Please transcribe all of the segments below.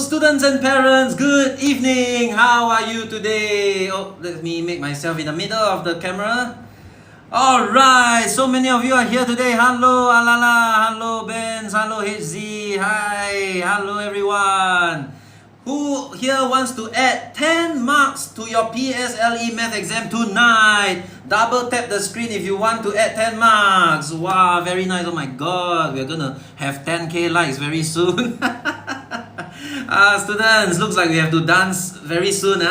Students and parents, good evening. How are you today? Oh, let me make myself in the middle of the camera. Alright, so many of you are here today. Hello Alala, hello Benz, hello HZ, hi, hello everyone. Who here wants to add 10 marks to your PSLE Math exam tonight? Double tap the screen if you want to add 10 marks. Wow, very nice. Oh my god, we're gonna have 10k likes very soon. Students, looks like we have to dance very soon.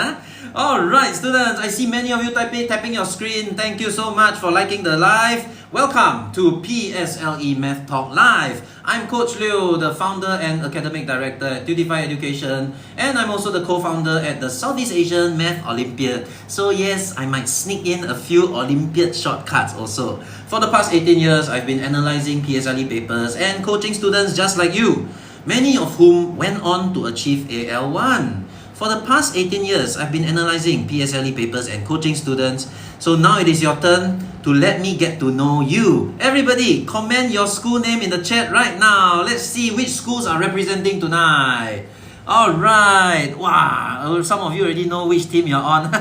Alright, students, I see many of you tapping your screen. Thank you so much for liking the live. Welcome to PSLE MathTok Live. I'm Coach Liu, the founder and academic director at Tutify Education, and I'm also the co-founder at the Southeast Asian Math Olympiad. So yes, I might sneak in a few Olympiad shortcuts also. For the past 18 years, I've been analyzing PSLE papers and coaching students just like you, many of whom went on to achieve AL1. For the past 18 years, I've been analyzing PSLE papers and coaching students. So now it is your turn to let me get to know you. Everybody, comment your school name in the chat right now. Let's see which schools are representing tonight. Alright, wow, some of you already know which team you're on.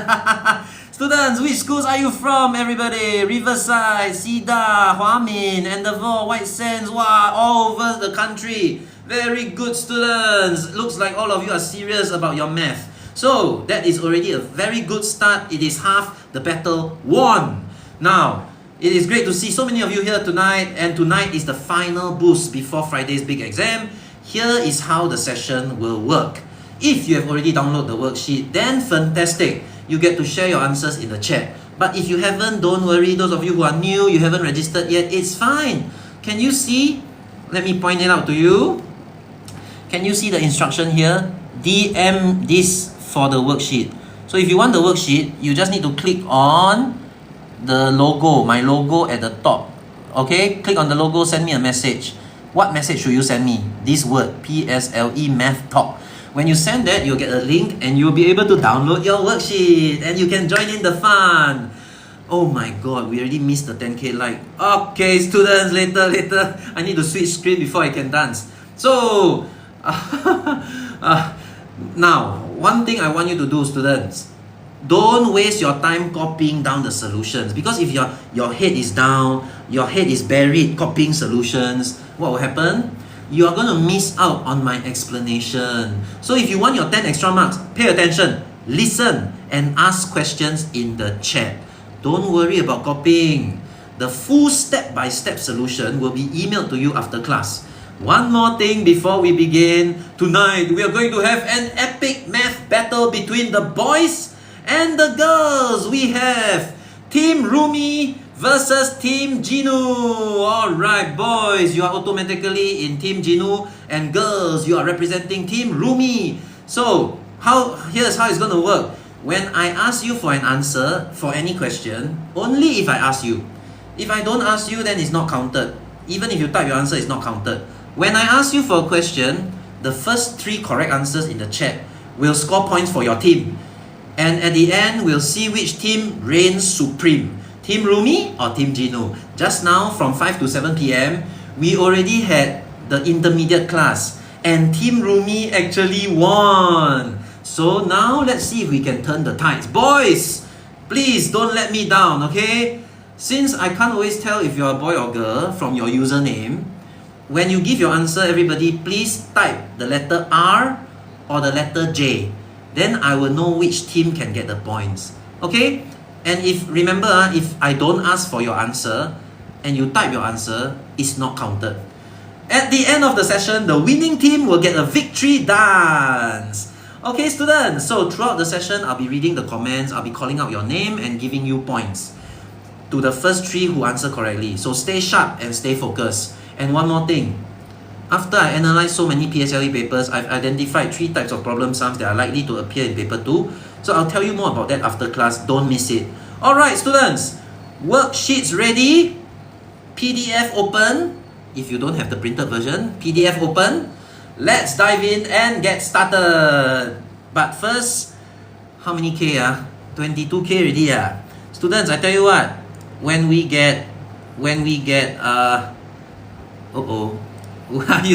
Students, which schools are you from, everybody? Riverside, Cedar, Huamin, Endeavour, White Sands, wow, all over the country. Very good, students. Looks like all of you are serious about your math. So that is already a very good start. It is half the battle won. Now, it is great to see so many of you here tonight, and tonight is the final boost before Friday's big exam. Here is how the session will work. If you have already downloaded the worksheet, then fantastic. You get to share your answers in the chat. But if you haven't, don't worry. Those of you who are new, you haven't registered yet, it's fine. Can you see? Let me point it out to you. Can you see the instruction here? DM this for the worksheet. So if you want the worksheet, you just need to click on the logo, my logo at the top. Okay, click on the logo, send me a message. What message should you send me? This word, PSLE MathTok. When you send that, you'll get a link and you'll be able to download your worksheet and you can join in the fun. Oh my god, we already missed the 10k like. Okay, students, later. I need to switch screen before I can dance. So, now, one thing I want you to do, students, don't waste your time copying down the solutions, because if your head is down, your head is buried copying solutions, what will happen? You are going to miss out on my explanation. So if you want your 10 extra marks, pay attention, listen, and ask questions in the chat. Don't worry about copying. The full step-by-step solution will be emailed to you after class. One more thing before we begin. Tonight, we are going to have an epic math battle between the boys and the girls. We have Team Rumi versus Team Jinu. Alright, boys, you are automatically in Team Jinu, and girls, you are representing Team Rumi. So, here's how it's going to work. When I ask you for an answer for any question, only if I ask you. If I don't ask you, then it's not counted. Even if you type your answer, it's not counted. When I ask you for a question, the first 3 correct answers in the chat will score points for your team. And at the end, we'll see which team reigns supreme. Team Rumi or Team Jinu. Just now, from 5 to 7 p.m., we already had the intermediate class. And Team Rumi actually won. So now, let's see if we can turn the tides. Boys, please don't let me down, okay? Since I can't always tell if you're a boy or girl from your username, when you give your answer, everybody, please type the letter R or the letter J. Then I will know which team can get the points. Okay? And remember, if I don't ask for your answer and you type your answer, it's not counted. At the end of the session, the winning team will get a victory dance. Okay, students, so throughout the session, I'll be reading the comments, I'll be calling out your name and giving you points to the first 3 who answer correctly. So stay sharp and stay focused. And one more thing, after I analyze so many PSLE papers, I've identified 3 types of problem sums that are likely to appear in paper 2. So I'll tell you more about that after class. Don't miss it. Alright, students, worksheets ready, PDF open. If you don't have the printed version, PDF open. Let's dive in and get started. But first, how many K? 22K already. Students, I tell you what, when we get you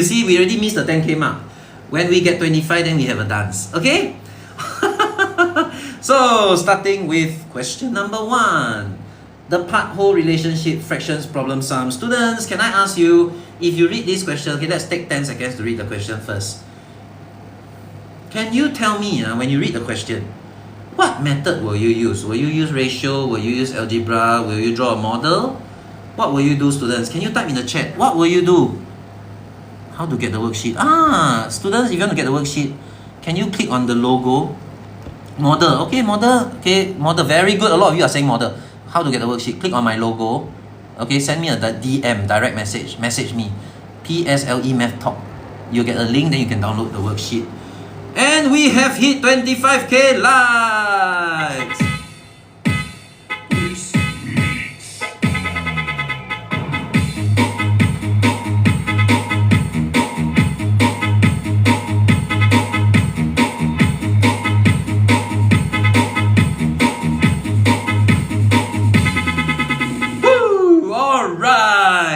see, we already missed the 10K mark. When we get 25, then we have a dance. Okay? So, starting with question number 1. The part-whole relationship fractions problem sum. Students, can I ask you, if you read this question, okay, let's take 10 seconds to read the question first. Can you tell me, when you read the question, what method will you use? Will you use ratio? Will you use algebra? Will you draw a model? What will you do, students? Can you type in the chat? What will you do? How to get the worksheet? Students, if you want to get the worksheet, can you click on the logo? Model. Okay, model. Okay, model. Very good. A lot of you are saying model. How to get the worksheet? Click on my logo. Okay, send me a DM, direct message. Message me. PSLE MathTok. You get a link, then you can download the worksheet. And we have hit 25K likes.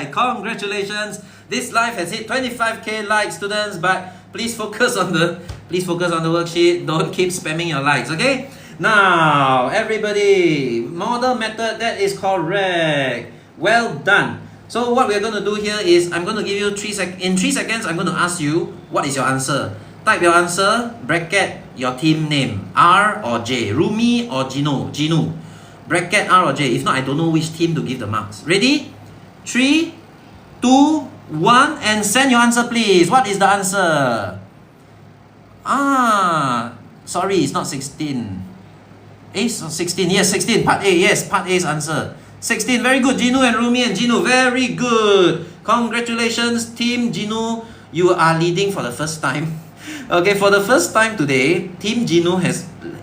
Congratulations! This live has hit 25K likes, students, but please focus on the worksheet. Don't keep spamming your likes, okay? Now, everybody, model method, that is correct. Well done. So what we're going to do here is I'm going to give you 3 seconds, I'm going to ask you what is your answer. Type your answer, bracket your team name, R or J, Rumi or Jinu. Bracket R or J. If not, I don't know which team to give the marks. Ready? 3, 2, 1, and send your answer, please. What is the answer? Sorry, it's not 16. 16, yes, 16, part A, yes, part A's answer. 16, very good, Jinu and Rumi and Jinu, very good. Congratulations, Team Jinu, you are leading for the first time. Okay, for the first time today, Team Jinu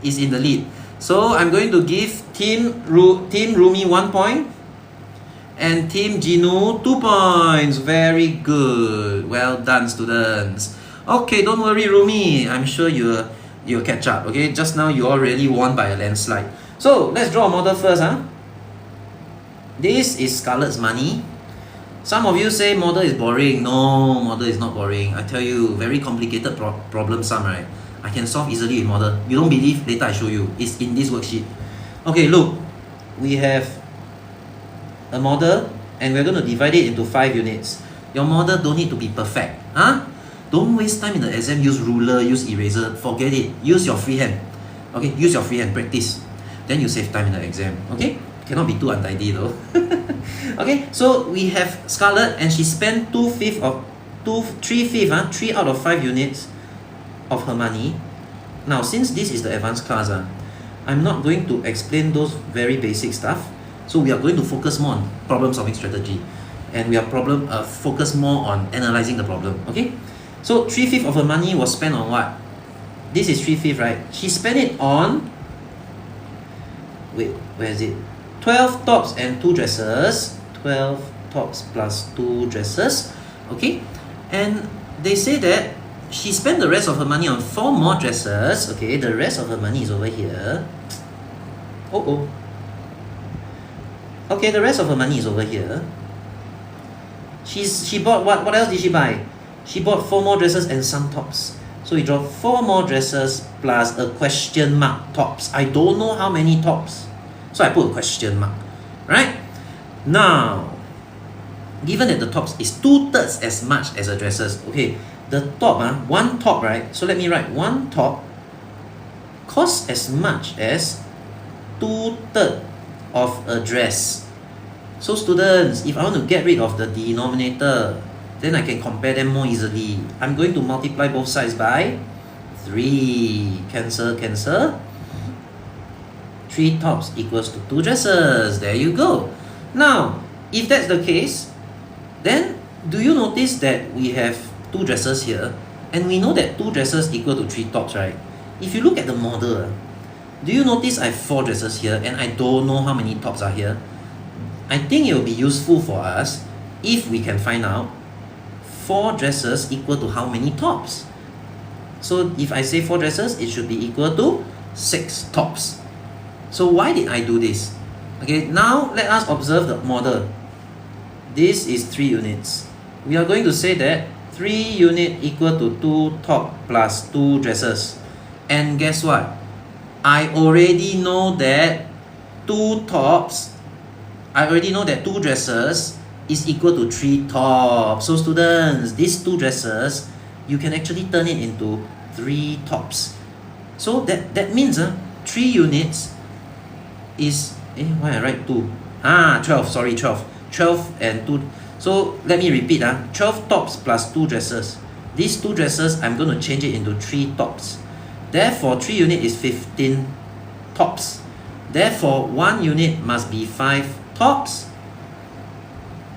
is in the lead. So, I'm going to give Team Rumi 1 point. And Team Jinu, 2 points. Very good. Well done, students. Okay, don't worry, Rumi. I'm sure you'll catch up. Okay, just now you already won by a landslide. So let's draw a model first. This is Scarlett's money. Some of you say model is boring. No, model is not boring. I tell you, very complicated problem sum, right? I can solve easily with model. You don't believe? Later I show you. It's in this worksheet. Okay, look. We have a model, and we're going to divide it into 5 units. Your model don't need to be perfect. Don't waste time in the exam. Use ruler, use eraser. Forget it. Use your free hand. Okay, use your free hand. Practice. Then you save time in the exam. Okay? Cannot be too untidy though. Okay, so we have Scarlett, and she spent 3/5 out of 5 units of her money. Now, since this is the advanced class, I'm not going to explain those very basic stuff. So we are going to focus more on problem solving strategy, and we are focus more on analyzing the problem. Okay, so 3/5 of her money was spent on what? This is 3/5, right? She spent it on, wait, where is it? 12 tops and 2 dresses. 12 tops plus 2 dresses. Okay, and they say that she spent the rest of her money on 4 more dresses. Okay, the rest of her money is over here. Okay, the rest of her money is over here. She bought what else did she buy? She bought 4 more dresses and some tops. So we draw 4 more dresses plus a question mark tops. I don't know how many tops, so I put a question mark. Right? Now, given that the tops is 2/3 as much as the dresses, okay, the top, one top, right? So let me write one top costs as much as 2/3 of a dress. So students, if I want to get rid of the denominator, then I can compare them more easily. I'm going to multiply both sides by 3. Cancel, cancel. 3 tops equals to 2 dresses. There you go. Now, if that's the case, then do you notice that we have 2 dresses here, and we know that 2 dresses equal to 3 tops, right? If you look at the model, do you notice I have 4 dresses here and I don't know how many tops are here? I think it will be useful for us if we can find out 4 dresses equal to how many tops. So if I say 4 dresses, it should be equal to 6 tops. So why did I do this? Okay, now let us observe the model. This is 3 units. We are going to say that 3 unit equal to 2 top plus 2 dresses. And guess what? I already know that 2 tops, I already know that 2 dresses is equal to 3 tops. So students, these 2 dresses, you can actually turn it into 3 tops. So that means 3 units is, why I write 2? 12, sorry, 12. 12 and 2. So let me repeat, 12 tops plus 2 dresses. These 2 dresses, I'm going to change it into 3 tops. Therefore, 3 unit is 15 tops. Therefore, 1 unit must be 5 tops.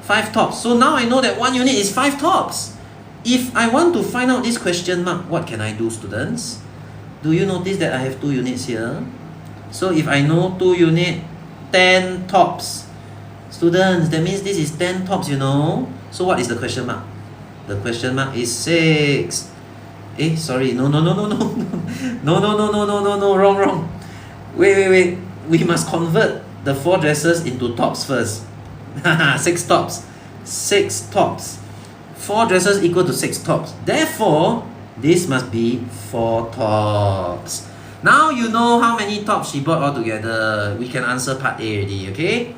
5 tops. So now I know that 1 unit is 5 tops. If I want to find out this question mark, what can I do, students? Do you notice that I have 2 units here? So if I know 2 unit, 10 tops. Students, that means this is 10 tops, you know. So what is the question mark? The question mark is 6. Sorry, no, wrong. Wait. We must convert the 4 dresses into tops first. 6 tops. 6 tops. 4 dresses equal to 6 tops. Therefore, this must be 4 tops. Now you know how many tops she bought altogether. We can answer part A already, okay?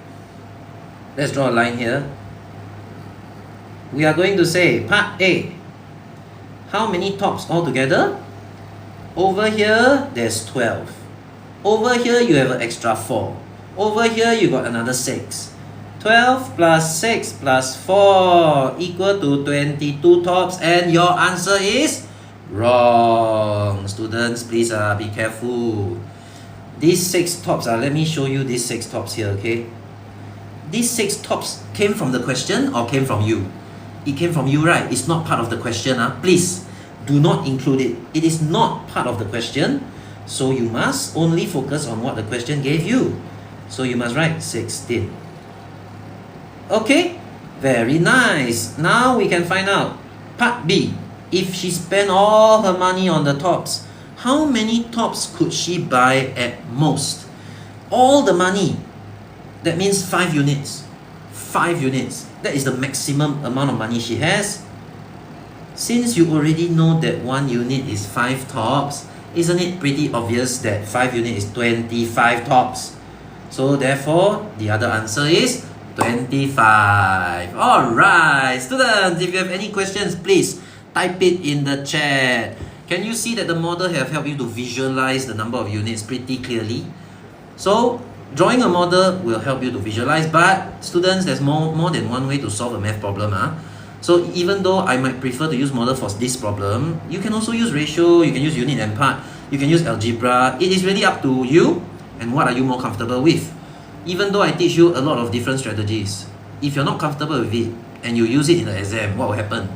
Let's draw a line here. We are going to say part A. How many tops altogether? Over here, there's 12. Over here, you have an extra 4. Over here, you got another 6. 12 plus 6 plus 4 equal to 22 tops, and your answer is wrong. Students, please be careful. These 6 tops, let me show you these 6 tops here, okay? These 6 tops came from the question or came from you? It came from you, right? It's not part of the question. Please do not include it. It is not part of the question. So you must only focus on what the question gave you. So you must write 16. Okay? Very nice. Now we can find out part B. If she spent all her money on the tops, how many tops could she buy at most? All the money. That means 5 units. 5 units. That is the maximum amount of money she has. Since you already know that 1 unit is 5 tops, isn't it pretty obvious that 5 unit is 25 tops? So therefore, the other answer is 25. Alright, students, if you have any questions, please type it in the chat. Can you see that the model have helped you to visualize the number of units pretty clearly? So, drawing a model will help you to visualize, but students, there's more than one way to solve a math problem. So even though I might prefer to use model for this problem, you can also use ratio, you can use unit and part, you can use algebra. It is really up to you and what are you more comfortable with. even though I teach you a lot of different strategies, if you're not comfortable with it and you use it in the exam, what will happen?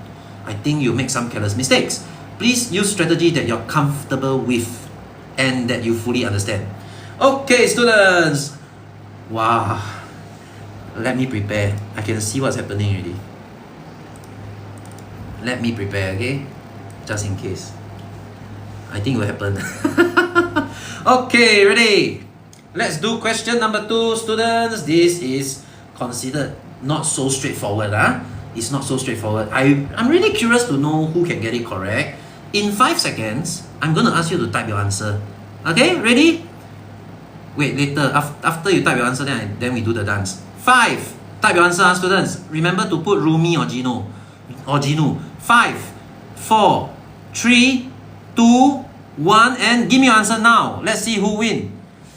I think you make some careless mistakes. Please use strategy that you're comfortable with and that you fully understand. Okay, students. Wow. Let me prepare. I can see what's happening already. Let me prepare, okay? Just in case. I think it will happen. Okay, ready? Let's do question number 2, students. This is considered not so straightforward. It's not so straightforward. I'm really curious to know who can get it correct. In 5 seconds, I'm going to ask you to type your answer. Okay, ready? Wait, later, after you type your answer, then we do the dance. 5. Type your answer, students. Remember to put Rumi or Jinu. 5, 4, 3, 2, 1, and give me your answer now. Let's see who win.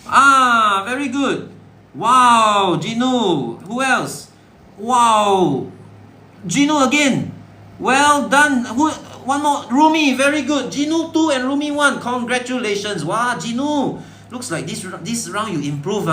Very good. Wow, Jinu. Who else? Wow, Jinu again. Well done. One more. Rumi, very good. Jinu 2 and Rumi 1. Congratulations. Wow, Jinu. Looks like this round you improve,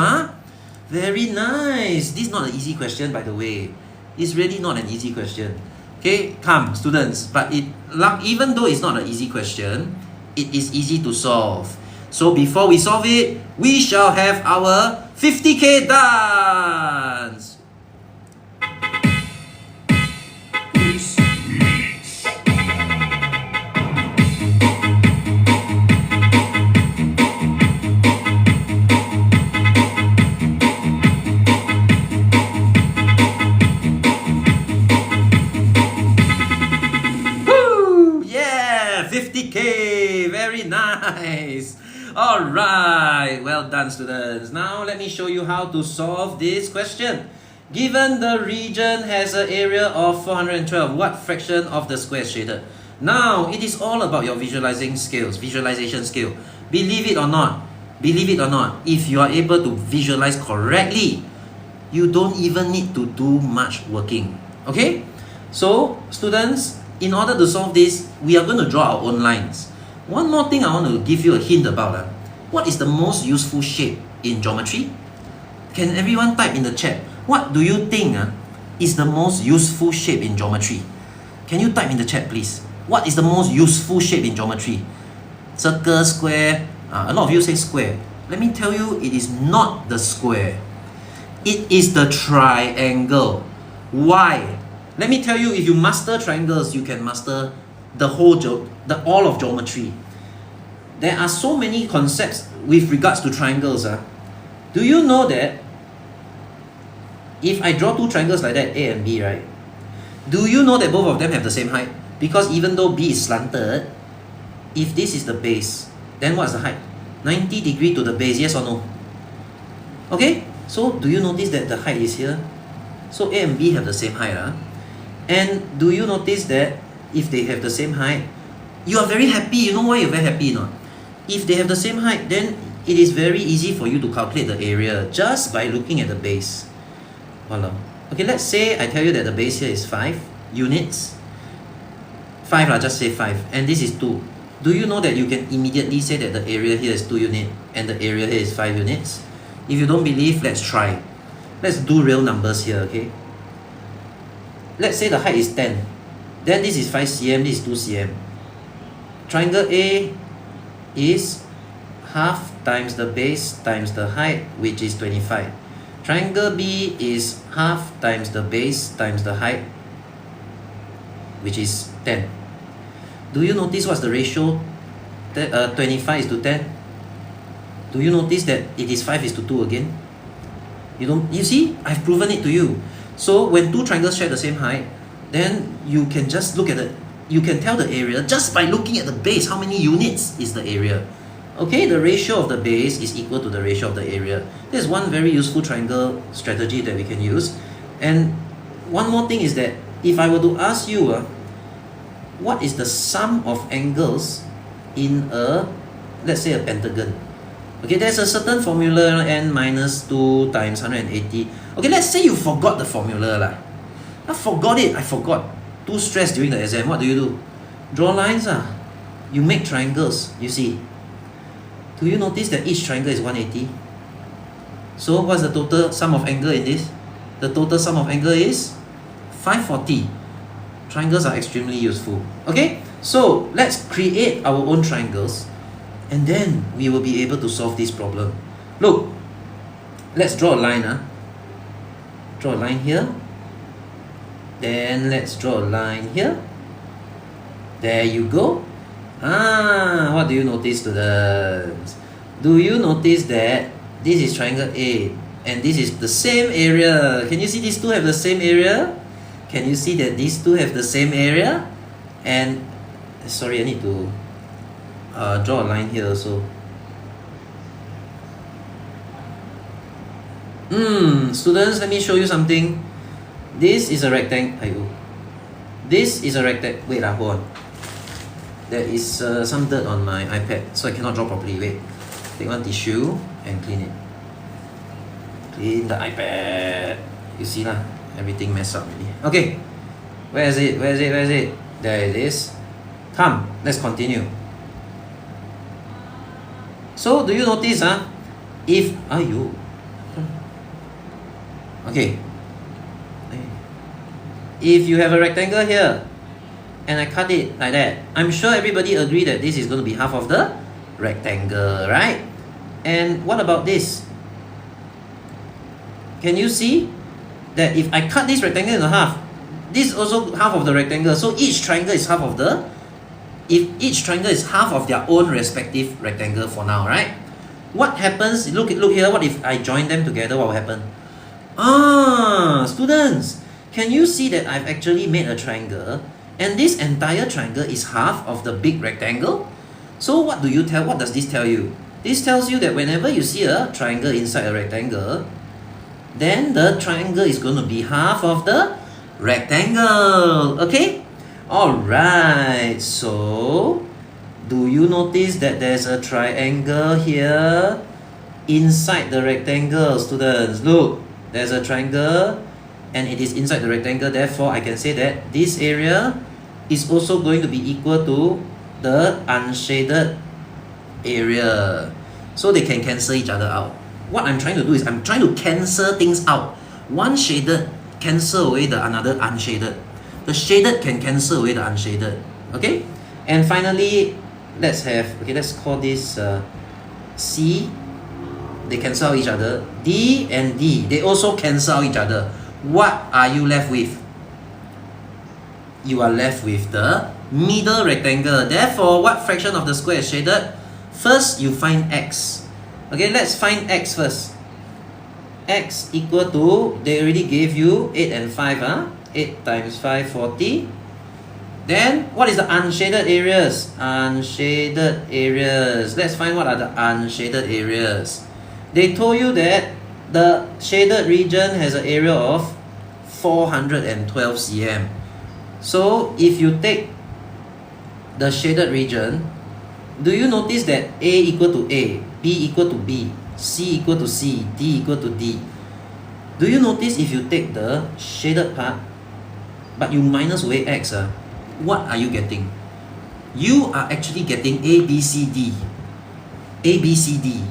Very nice. This is not an easy question, by the way. It's really not an easy question. Okay, come, students. But even though it's not an easy question, it is easy to solve. So before we solve it, we shall have our 50K dance. Woo! Yeah, 50K, very nice. Alright, well done, students. Now let me show you how to solve this question. Given the region has an area of 412, what fraction of the square is shaded? Now, it is all about your visualization skills. Believe it or not, if you are able to visualize correctly, you don't even need to do much working. Okay? So, students, in order to solve this, we are going to draw our own lines. One more thing I want to give you a hint about. What is the most useful shape in geometry? Can everyone type in the chat? What do you think is the most useful shape in geometry? Can you type in the chat, please? What is the most useful shape in geometry? Circle, square. A lot of you say square. Let me tell you, it is not the square. It is the triangle. Why? Let me tell you, if you master triangles, you can master all of geometry. There are so many concepts with regards to triangles. Do you know that if I draw two triangles like that, A and B, right? Do you know that both of them have the same height? Because even though B is slanted, if this is the base, then what's the height? 90 degrees to the base, yes or no? Okay, so do you notice that the height is here? So A and B have the same height. And do you notice that if they have the same height, you are very happy? You know why you're very happy, no? If they have the same height, then it is very easy for you to calculate the area just by looking at the base. Voila. Okay, let's say I tell you that the base here is 5 units. 5, just say 5. And this is 2. Do you know that you can immediately say that the area here is 2 units and the area here is 5 units? If you don't believe, let's try. Let's do real numbers here, okay? Let's say the height is 10. Then this is 5 cm, this is 2 cm. Triangle A is half times the base times the height, which is 25. Triangle B is half times the base times the height, which is 10. Do you notice what's the ratio? 25 is to 10. Do you notice that it is 5 is to 2 again? You see? I've proven it to you. So when two triangles share the same height, then you can just look at you can tell the area just by looking at the base. How many units is the area? Okay, the ratio of the base is equal to the ratio of the area. There's one very useful triangle strategy that we can use. And one more thing is that if I were to ask you, what is the sum of angles in let's say a pentagon? Okay, there's a certain formula, n minus 2 times 180. Okay, let's say you forgot the formula. I forgot. Too stressed during the exam. What do? Draw lines. You make triangles, you see. Do you notice that each triangle is 180? So what's the total sum of angle in this? The total sum of angle is 540. Triangles are extremely useful. Okay, so let's create our own triangles, and then we will be able to solve this problem. Look, let's draw a line. Draw a line here. Then let's draw a line here. There you go. What do you notice, students? Do you notice that this is triangle A and this is the same area? Can you see these two have the same area? Can you see that these two have the same area? And sorry, I need to draw a line here also. Students, let me show you something. This is a rectangle. This is a rectangle. Wait, hold on. There is some dirt on my iPad, so I cannot draw properly. Wait. Take one tissue and clean it. Clean the iPad. You see lah, everything messed up already. Okay. Where is it? Where is it? Where is it? There it is. Come, let's continue. So, do you notice, okay. If you have a rectangle here, and I cut it like that, I'm sure everybody agree that this is going to be half of the rectangle, right? And what about this? Can you see that if I cut this rectangle in half, this is also half of the rectangle, so each triangle is half of the, if each triangle is half of their own respective rectangle for now, right? What happens, look here, what if I join them together, what will happen? Students, can you see that I've actually made a triangle, and this entire triangle is half of the big rectangle? So what does this tell you? This tells you that whenever you see a triangle inside a rectangle, then the triangle is going to be half of the rectangle. Okay? Alright, so do you notice that there's a triangle here inside the rectangle, students? Look, there's a triangle and it is inside the rectangle, therefore I can say that this area is also going to be equal to the unshaded area. So they can cancel each other out. What I'm trying to do is I'm trying to cancel things out. One shaded cancel away the another unshaded. The shaded can cancel away the unshaded. Okay? And finally, let's call this C. They cancel out each other. D and D, they also cancel out each other. What are you left with? You are left with the middle rectangle. Therefore, what fraction of the square is shaded? First, you find x. Okay, let's find x first. X equal to, they already gave you 8 and 5. 8 times 5, 40. Then, what is the unshaded areas? Unshaded areas. Let's find what are the unshaded areas. They told you that the shaded region has an area of 412 cm. So, if you take the shaded region, do you notice that A equal to A, B equal to B, C equal to C, D equal to D? Do you notice if you take the shaded part, but you minus away x, what are you getting? You are actually getting A, B, C, D. A, B, C, D.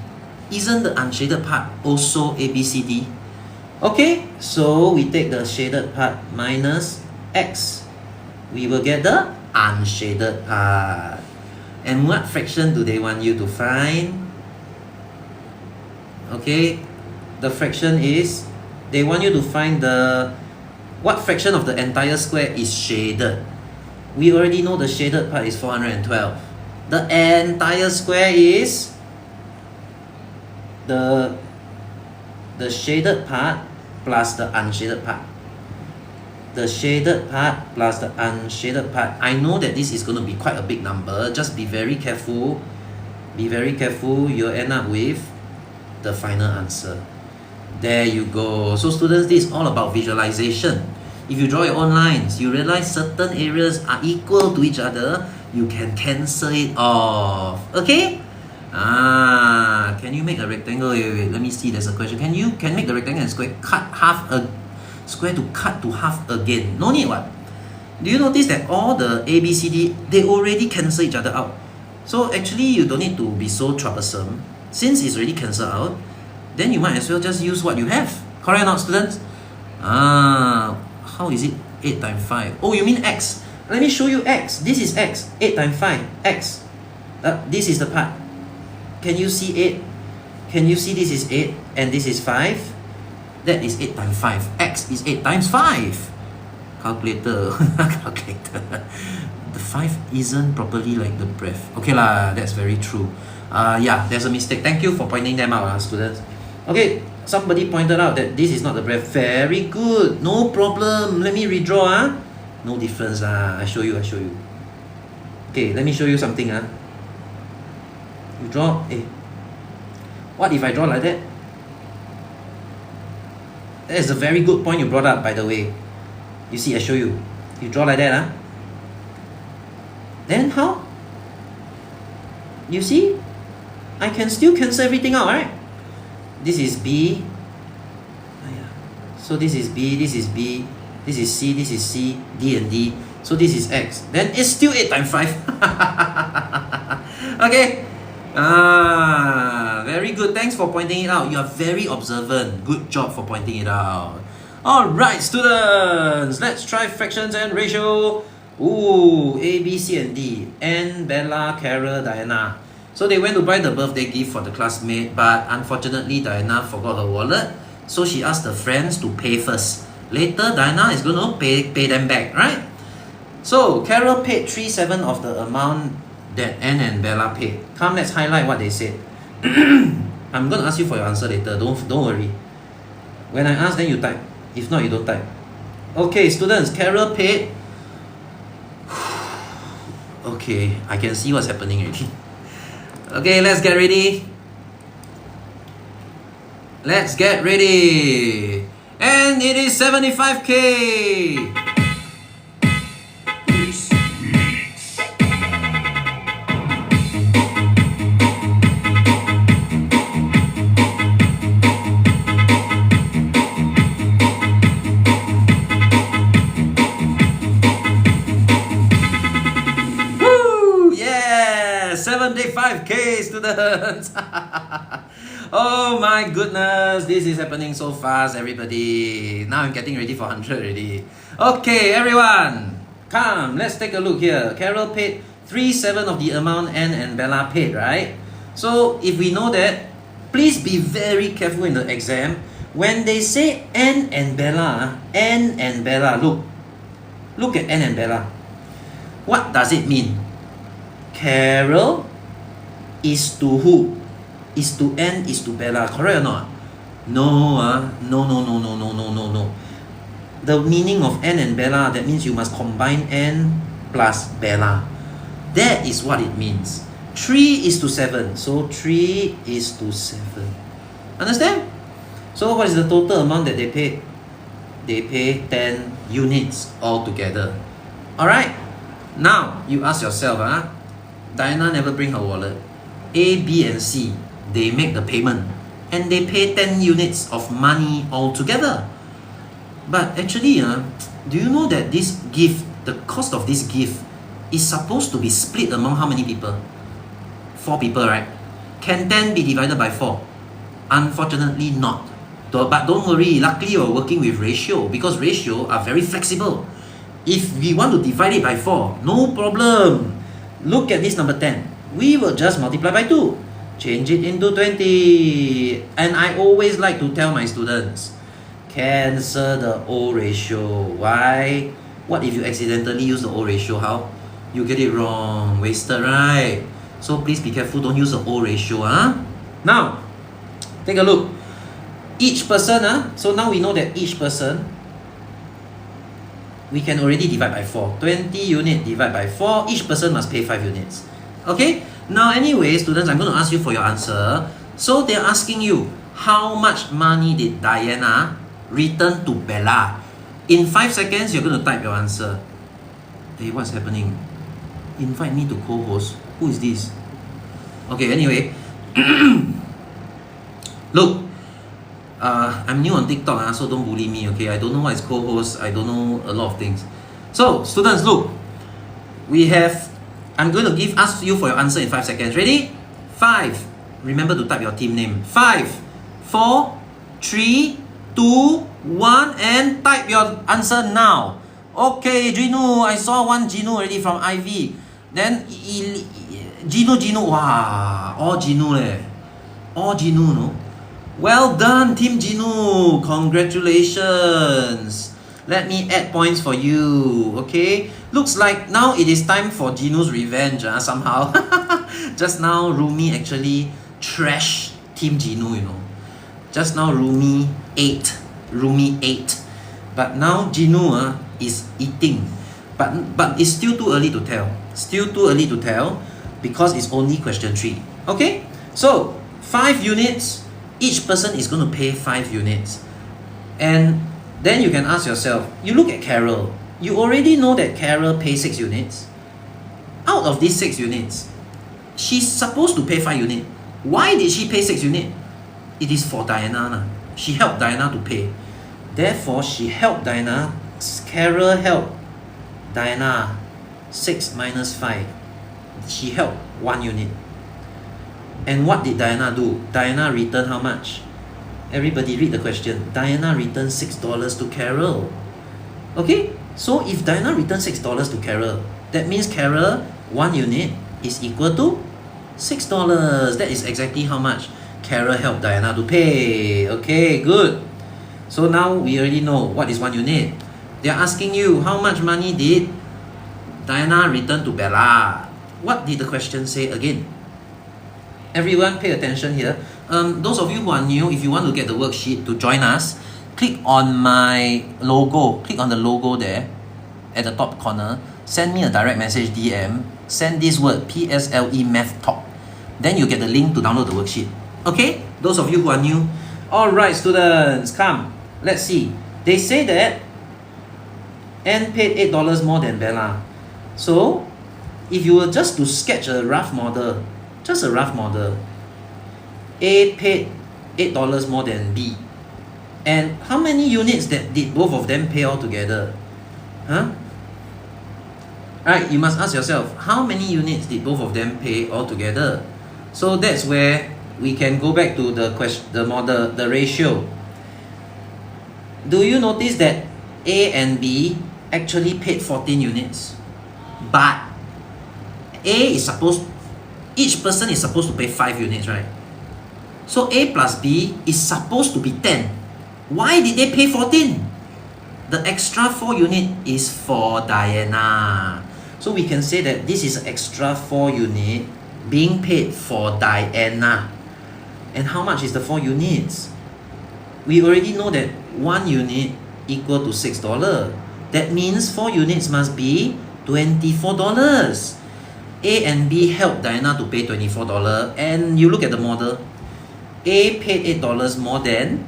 Isn't the unshaded part also A, B, C, D? Okay, so we take the shaded part minus x. We will get the unshaded part. And what fraction do they want you to find? Okay, the fraction is, they want you to find what fraction of the entire square is shaded. We already know the shaded part is 412. The entire square is the shaded part plus the unshaded part. The shaded part plus the unshaded part. I know that this is going to be quite a big number. Just be very careful. Be very careful. You'll end up with the final answer. There you go. So students, this is all about visualization. If you draw your own lines, you realize certain areas are equal to each other, you can cancel it off. Okay? Can you make a rectangle? Wait, let me see, there's a question. Can make the rectangle and square cut half a square to cut to half again? No need what? Do you notice that all the A, B, C, D, they already cancel each other out? So actually you don't need to be so troublesome. Since it's already cancelled out, then you might as well just use what you have. Correct or not, students? How is it 8 times 5? Oh, you mean x. Let me show you x. This is x. 8 times 5, x. This is the part. Can you see 8? Can you see this is 8 and this is 5? That is 8 times 5. X is 8 times 5. Calculator. Calculator. The 5 isn't properly like the breath. Okay lah, that's very true. Yeah, there's a mistake. Thank you for pointing them out, students. Okay, somebody pointed out that this is not the breath. Very good. No problem. Let me redraw. No difference. I show you. Okay, let me show you something. You draw. What if I draw like that? That is a very good point you brought up, by the way. You see, I show you. You draw like that. Then how? You see? I can still cancel everything out, right? This is B. So this is B, this is B, this is C, this is C, D and D. So this is X. Then it's still 8 times 5. Okay. Very good. Thanks for pointing it out. You are very observant. Good job for pointing it out. Alright, students. Let's try fractions and ratio. Ooh, A, B, C, and D. Anne, Bella, Carol, Diana. So they went to buy the birthday gift for the classmate, but unfortunately Diana forgot her wallet. So she asked her friends to pay first. Later, Diana is going to pay them back, right? So Carol paid 3/7 of the amount that Anne and Bella paid. Come, let's highlight what they said. I'm going to ask you for your answer later. Don't worry. When I ask, then you type. If not, you don't type. Okay, students, Carol paid. Okay, I can see what's happening already. Okay, let's get ready. Let's get ready. And it is 75K. Woo! Yeah, 75K, students. Oh my goodness, this is happening so fast, everybody. Now I'm getting ready for 100 already. Okay, everyone, come, let's take a look here. Carol paid 3/7 of the amount Anne and Bella paid, right? So if we know that, please be very careful in the exam. When they say Anne and Bella, look at Anne and Bella. What does it mean? Carol is to who? Is to Anne, is to Bella, correct or not? No. The meaning of Anne and Bella, that means you must combine Anne plus Bella. That is what it means. 3:7. So 3:7. Understand? So what is the total amount that they pay? They pay 10 units altogether. Alright? Now, you ask yourself, Diana never bring her wallet. A, B, and C, they make the payment and they pay 10 units of money altogether. But actually, do you know that this gift, the cost of this gift, is supposed to be split among how many people? 4 people, right? Can 10 be divided by 4? Unfortunately not. But don't worry, luckily you're working with ratio, because ratio are very flexible. If we want to divide it by 4, no problem. Look at this number 10. We will just multiply by 2. Change it into 20. And I always like to tell my students, cancel the O ratio. Why? What if you accidentally use the O ratio? How? You get it wrong. Wasted, right? So please be careful. Don't use the O ratio. Now, take a look. Each person, so now we know that each person, we can already divide by 4. 20 unit divide by 4. Each person must pay 5 units. Okay? Now anyway, students, I'm going to ask you for your answer. So they're asking you, how much money did Diana return to Bella? In 5 seconds, you're going to type your answer. Hey, what's happening? Invite me to co-host. Who is this? Okay, anyway. Look, I'm new on TikTok, so don't bully me, okay? I don't know what is co-host. I don't know a lot of things. So, students, look. I'm going to ask you for your answer in 5 seconds. Ready? 5. Remember to type your team name. 5, 4, 3, 2, 1, and type your answer now. Okay, Jinu, I saw one Jinu already from Ivy. Then Jinu, wow, all Jinu leh. All Jinu, no? Well done, Team Jinu. Congratulations. Let me add points for you, okay? Looks like now it is time for Jinu's revenge, somehow. Just now, Rumi actually trashed Team Jinu, you know. Just now, Rumi ate. But now, Jinu is eating. But it's still too early to tell. Still too early to tell because it's only question 3. Okay? So, 5 units. Each person is going to pay 5 units. And then you can ask yourself, you look at Carol. You already know that Carol pays 6 units. Out of these 6 units, she's supposed to pay 5 units. Why did she pay 6 units? It is for Diana. She helped Diana to pay. Therefore, she helped Diana. Carol helped Diana. 6 minus 5. She helped 1 unit. And what did Diana do? Diana returned how much? Everybody read the question. Diana returned $6 to Carol. Okay? So if Diana returned $6 to Carol, that means Carol, 1 unit is equal to $6. That is exactly how much Carol helped Diana to pay. Okay, good. So now we already know what is 1 unit. They are asking you, how much money did Diana return to Bella? What did the question say again? Everyone pay attention here. Those of you who are new, if you want to get the worksheet to join us, click on my logo. Click on the logo there at the top corner. Send me a direct message DM. Send this word PSLE MathTok. Then you get the link to download the worksheet. Okay? Those of you who are new. Alright, students, come. Let's see. They say that Anne paid $8 more than Bella. So, if you were just to sketch a rough model, just a rough model, A paid $8 more than B. And how many units that did both of them pay altogether? Huh? Alright, you must ask yourself, how many units did both of them pay altogether? So that's where we can go back to the question, the model, the ratio. Do you notice that A and B actually paid 14 units? But A is supposed, each person is supposed to pay 5 units, right? So A plus B is supposed to be 10. Why did they pay 14? The extra 4 unit is for Diana. So we can say that this is extra 4 unit being paid for Diana. And how much is the 4 units? We already know that 1 unit equal to $6. That means 4 units must be $24. A and B helped Diana to pay $24. And you look at the model. A paid $8 more than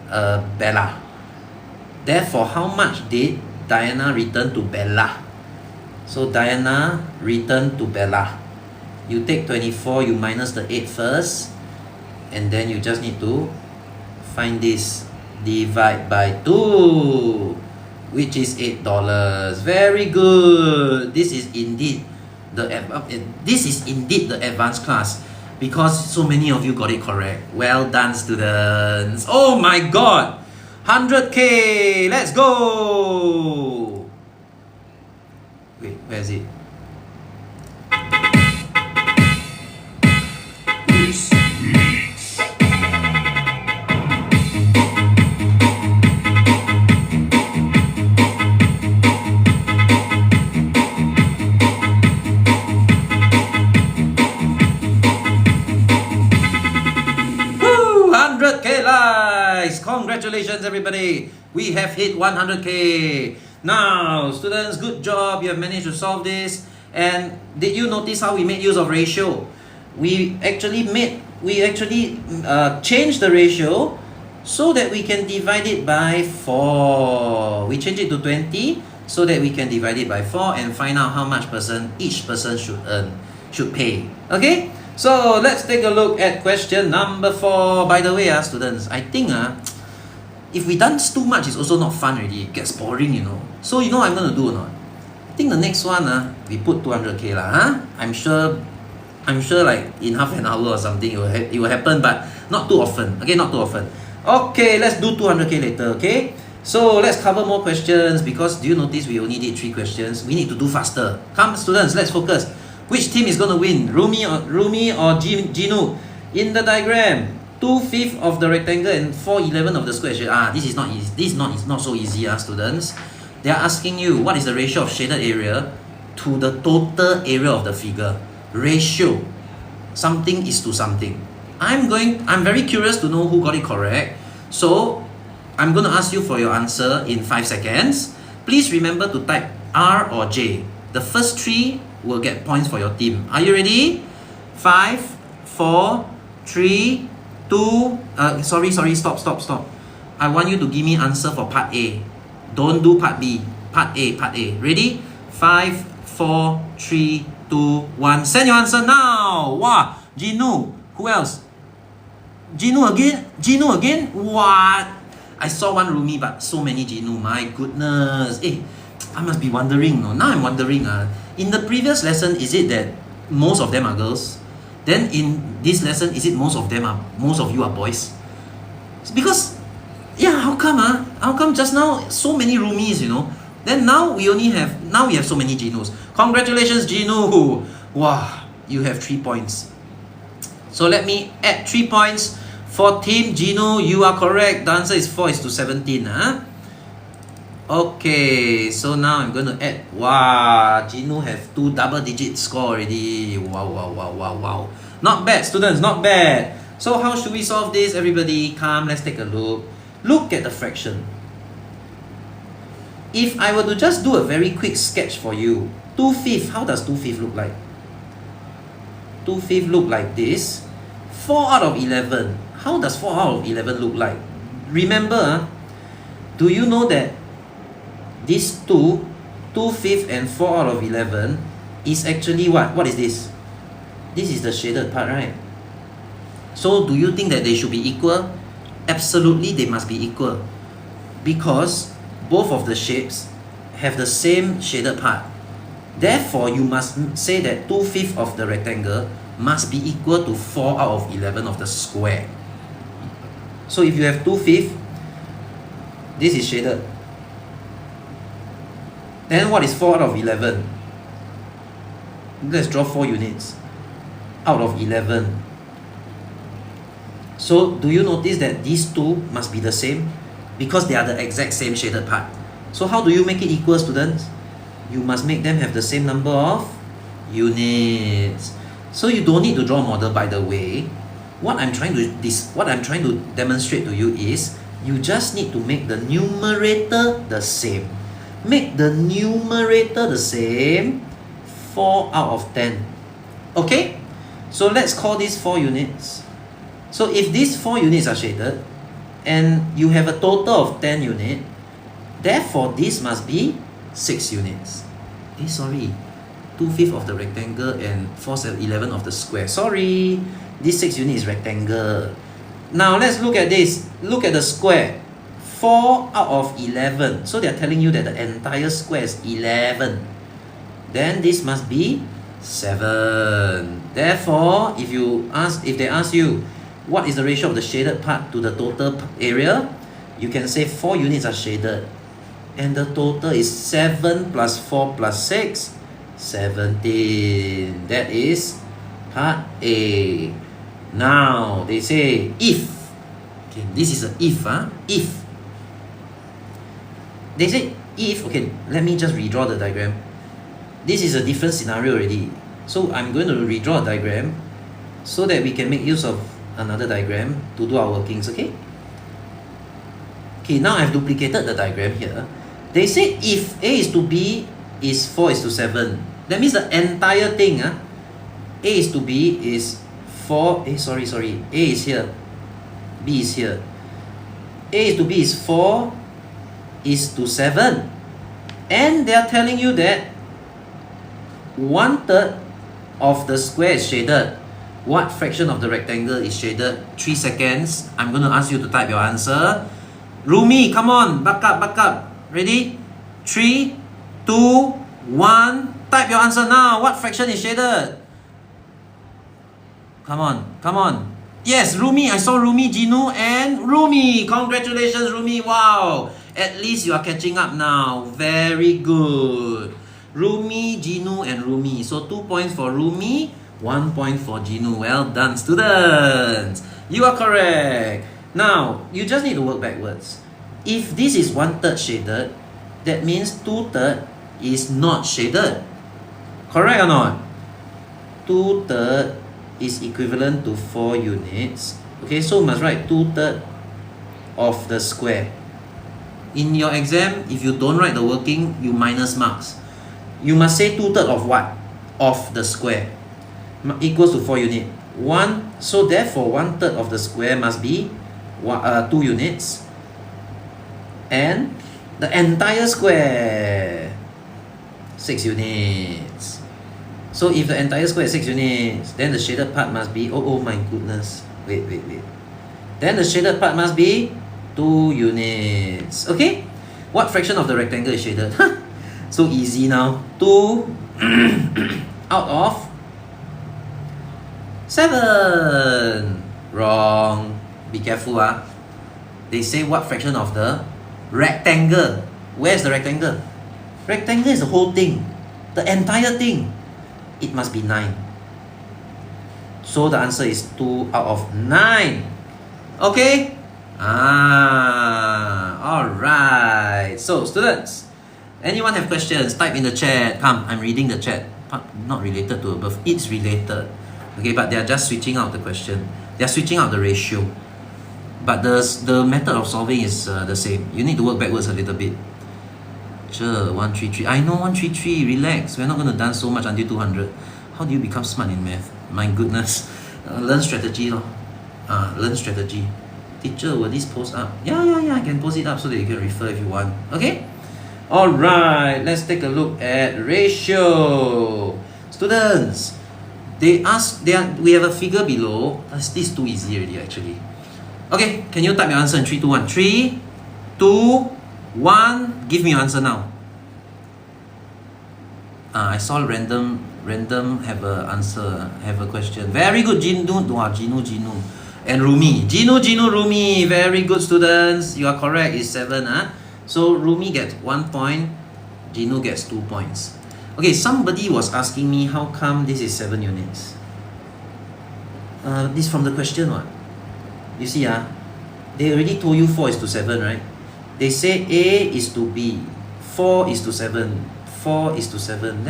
Bella. Therefore, how much did Diana return to Bella? So Diana returned to Bella. You take 24, you minus the 8 first. And then you just need to find this. Divide by 2, which is $8. Very good. This is indeed the advanced class, because so many of you got it correct. Well done, students. Oh my God, 100K. Let's go. Wait, where is it? Congratulations, everybody. We have hit 100K. Now, students, good job. You have managed to solve this. And did you notice how we made use of ratio? We actually changed the ratio so that we can divide it by 4. We change it to 20 so that we can divide it by 4 and find out how much each person should pay. Okay? So let's take a look at question number 4. By the way, students, I think if we dance too much, it's also not fun already. It gets boring, you know. So you know what I'm going to do or not? I think the next one, we put 200K lah. I'm I'm sure like in half an hour or something it will happen, but not too often. Okay, not too often. Okay, let's do 200k later. Okay, so let's cover more questions, because do you notice we only did 3 questions? We need to do faster. Come students, let's focus. Which team is going to win? Rumi or Jinu? In the diagram, 2/5 of the rectangle and 4/11 of the square. This is not easy. This is not so easy, students. They are asking you what is the ratio of shaded area to the total area of the figure. Ratio. Something is to something. I'm very curious to know who got it correct. So I'm going to ask you for your answer in 5 seconds. Please remember to type R or J. The first 3 will get points for your team. Are you ready? 5, 4, 3, 2. Stop. I want you to give me answer for part A. Don't do part B. Part A. Ready? 5, 4, 3, 2, 1. Send your answer now. Wow. Jinu. Who else? Jinu again? What? I saw one Rumi, but so many Jinu. My goodness. I must be wondering. No? Now I'm wondering. In the previous lesson, is it that most of them are girls? Then in this lesson, is it most of you are boys? Because, how come just now so many Rumis, Then now we have so many Jinus. Congratulations, Jinu. Wow, you have 3 points. So let me add 3 points for Team Jinu. You are correct. The answer is 4:17. Okay, so now I'm going to add. Wow, Jinu have 2 double-digit score already. Wow. Not bad, students, not bad. So how should we solve this? Everybody, come, let's take a look. Look at the fraction. If I were to just do a very quick sketch for you, 2/5, how does 2/5 look like? 2/5 look like this. 4 out of 11. How does 4 out of 11 look like? Remember, do you know that these 2/5 and 4 out of 11 is actually what? What is this? This is the shaded part, right? So do you think that they should be equal? Absolutely, they must be equal, because both of the shapes have the same shaded part. Therefore, you must say that 2/5 of the rectangle must be equal to 4 out of 11 of the square. So if you have 2/5, this is shaded. Then what is 4 out of 11? Let's draw 4 units out of 11. So do you notice that these 2 must be the same? Because they are the exact same shaded part. So how do you make it equal, students? You must make them have the same number of units. So you don't need to draw a model, by the way. What I'm trying to demonstrate to you is you just need to make the numerator the same. Make the numerator the same. 4 out of 10. Okay? So let's call these 4 units. So if these 4 units are shaded, and you have a total of 10 units, therefore this must be 6 units. 2/5 of the rectangle and 4/11 of the square. Sorry, this 6 units is rectangle. Now let's look at this. Look at the square. 4 out of 11. So they are telling you that the entire square is 11. Then this must be 7. Therefore, if they ask you what is the ratio of the shaded part to the total area, you can say 4 units are shaded. And the total is 7 plus 4 plus 6, 17. That is part A. Now, they say if. Okay, this is an if. If. They say if. Okay, let me just redraw the diagram. This is a different scenario already. So I'm going to redraw a diagram so that we can make use of another diagram to do our workings, okay? Okay, now I've duplicated the diagram here. They say if A is to B is 4:7. That means the entire thing, A is to B is 4, sorry, A is here, B is here. A is to B is 4:7. And they are telling you that 1/3 of the square is shaded. What fraction of the rectangle is shaded? 3 seconds. I'm going to ask you to type your answer. Rumi, come on, back up. Ready? 3, 2, 1. Type your answer now. What fraction is shaded? Come on, come on. Yes, Rumi. I saw Rumi, Jinu, and Rumi. Congratulations, Rumi. Wow. At least you are catching up now. Very good. Rumi, Jinu, and Rumi. So 2 points for Rumi, 1 point for Jinu. Well done, students. You are correct. Now, you just need to work backwards. If this is 1/3 shaded, that means 2/3 is not shaded. Correct or not? 2/3 is equivalent to 4 units. Okay, so must write 2/3 of the square. In your exam, if you don't write the working, you minus marks. You must say 2/3 of what? Of the square. Equals to 4 units. So therefore 1/3 of the square must be 2 units. And the entire square, 6 units. So if the entire square is 6 units, then the shaded part must be, oh my goodness, wait. Then the shaded part must be 2 units. Okay? What fraction of the rectangle is shaded? So easy now. 2 out of 7. Wrong. Be careful. They say what fraction of the rectangle? Where's the rectangle? Rectangle is the whole thing. The entire thing. It must be 9. So the answer is 2 out of 9. Okay? Alright. So students, anyone have questions? Type in the chat. Come, I'm reading the chat. Not related to above. It's related. Okay, but they are just switching out the question. They are switching out the ratio. But the method of solving is the same. You need to work backwards a little bit. Sure, 133. I know 133. Relax. We're not going to dance so much until 200. How do you become smart in math? My goodness. Learn strategy. Learn strategy. Teacher, will this post up? Yeah, I can post it up so that you can refer if you want. Okay? Alright, let's take a look at ratio. Students, we have a figure below. This is too easy already actually. Okay, can you type your answer in 3, 2, 1? 3, 2, 1. Give me your answer now. I saw random have a answer, have a question. Very good, Jinu. Jinu. And Rumi. Jinu, Rumi. Very good, students. You are correct. It's 7. So Rumi gets 1 point. Jinu gets 2 points. Okay, somebody was asking me how come this is 7 units. This from the question what? You see, they already told you 4 is to 7, right? They say A is to B, 4 is to 7, 4 is to 7.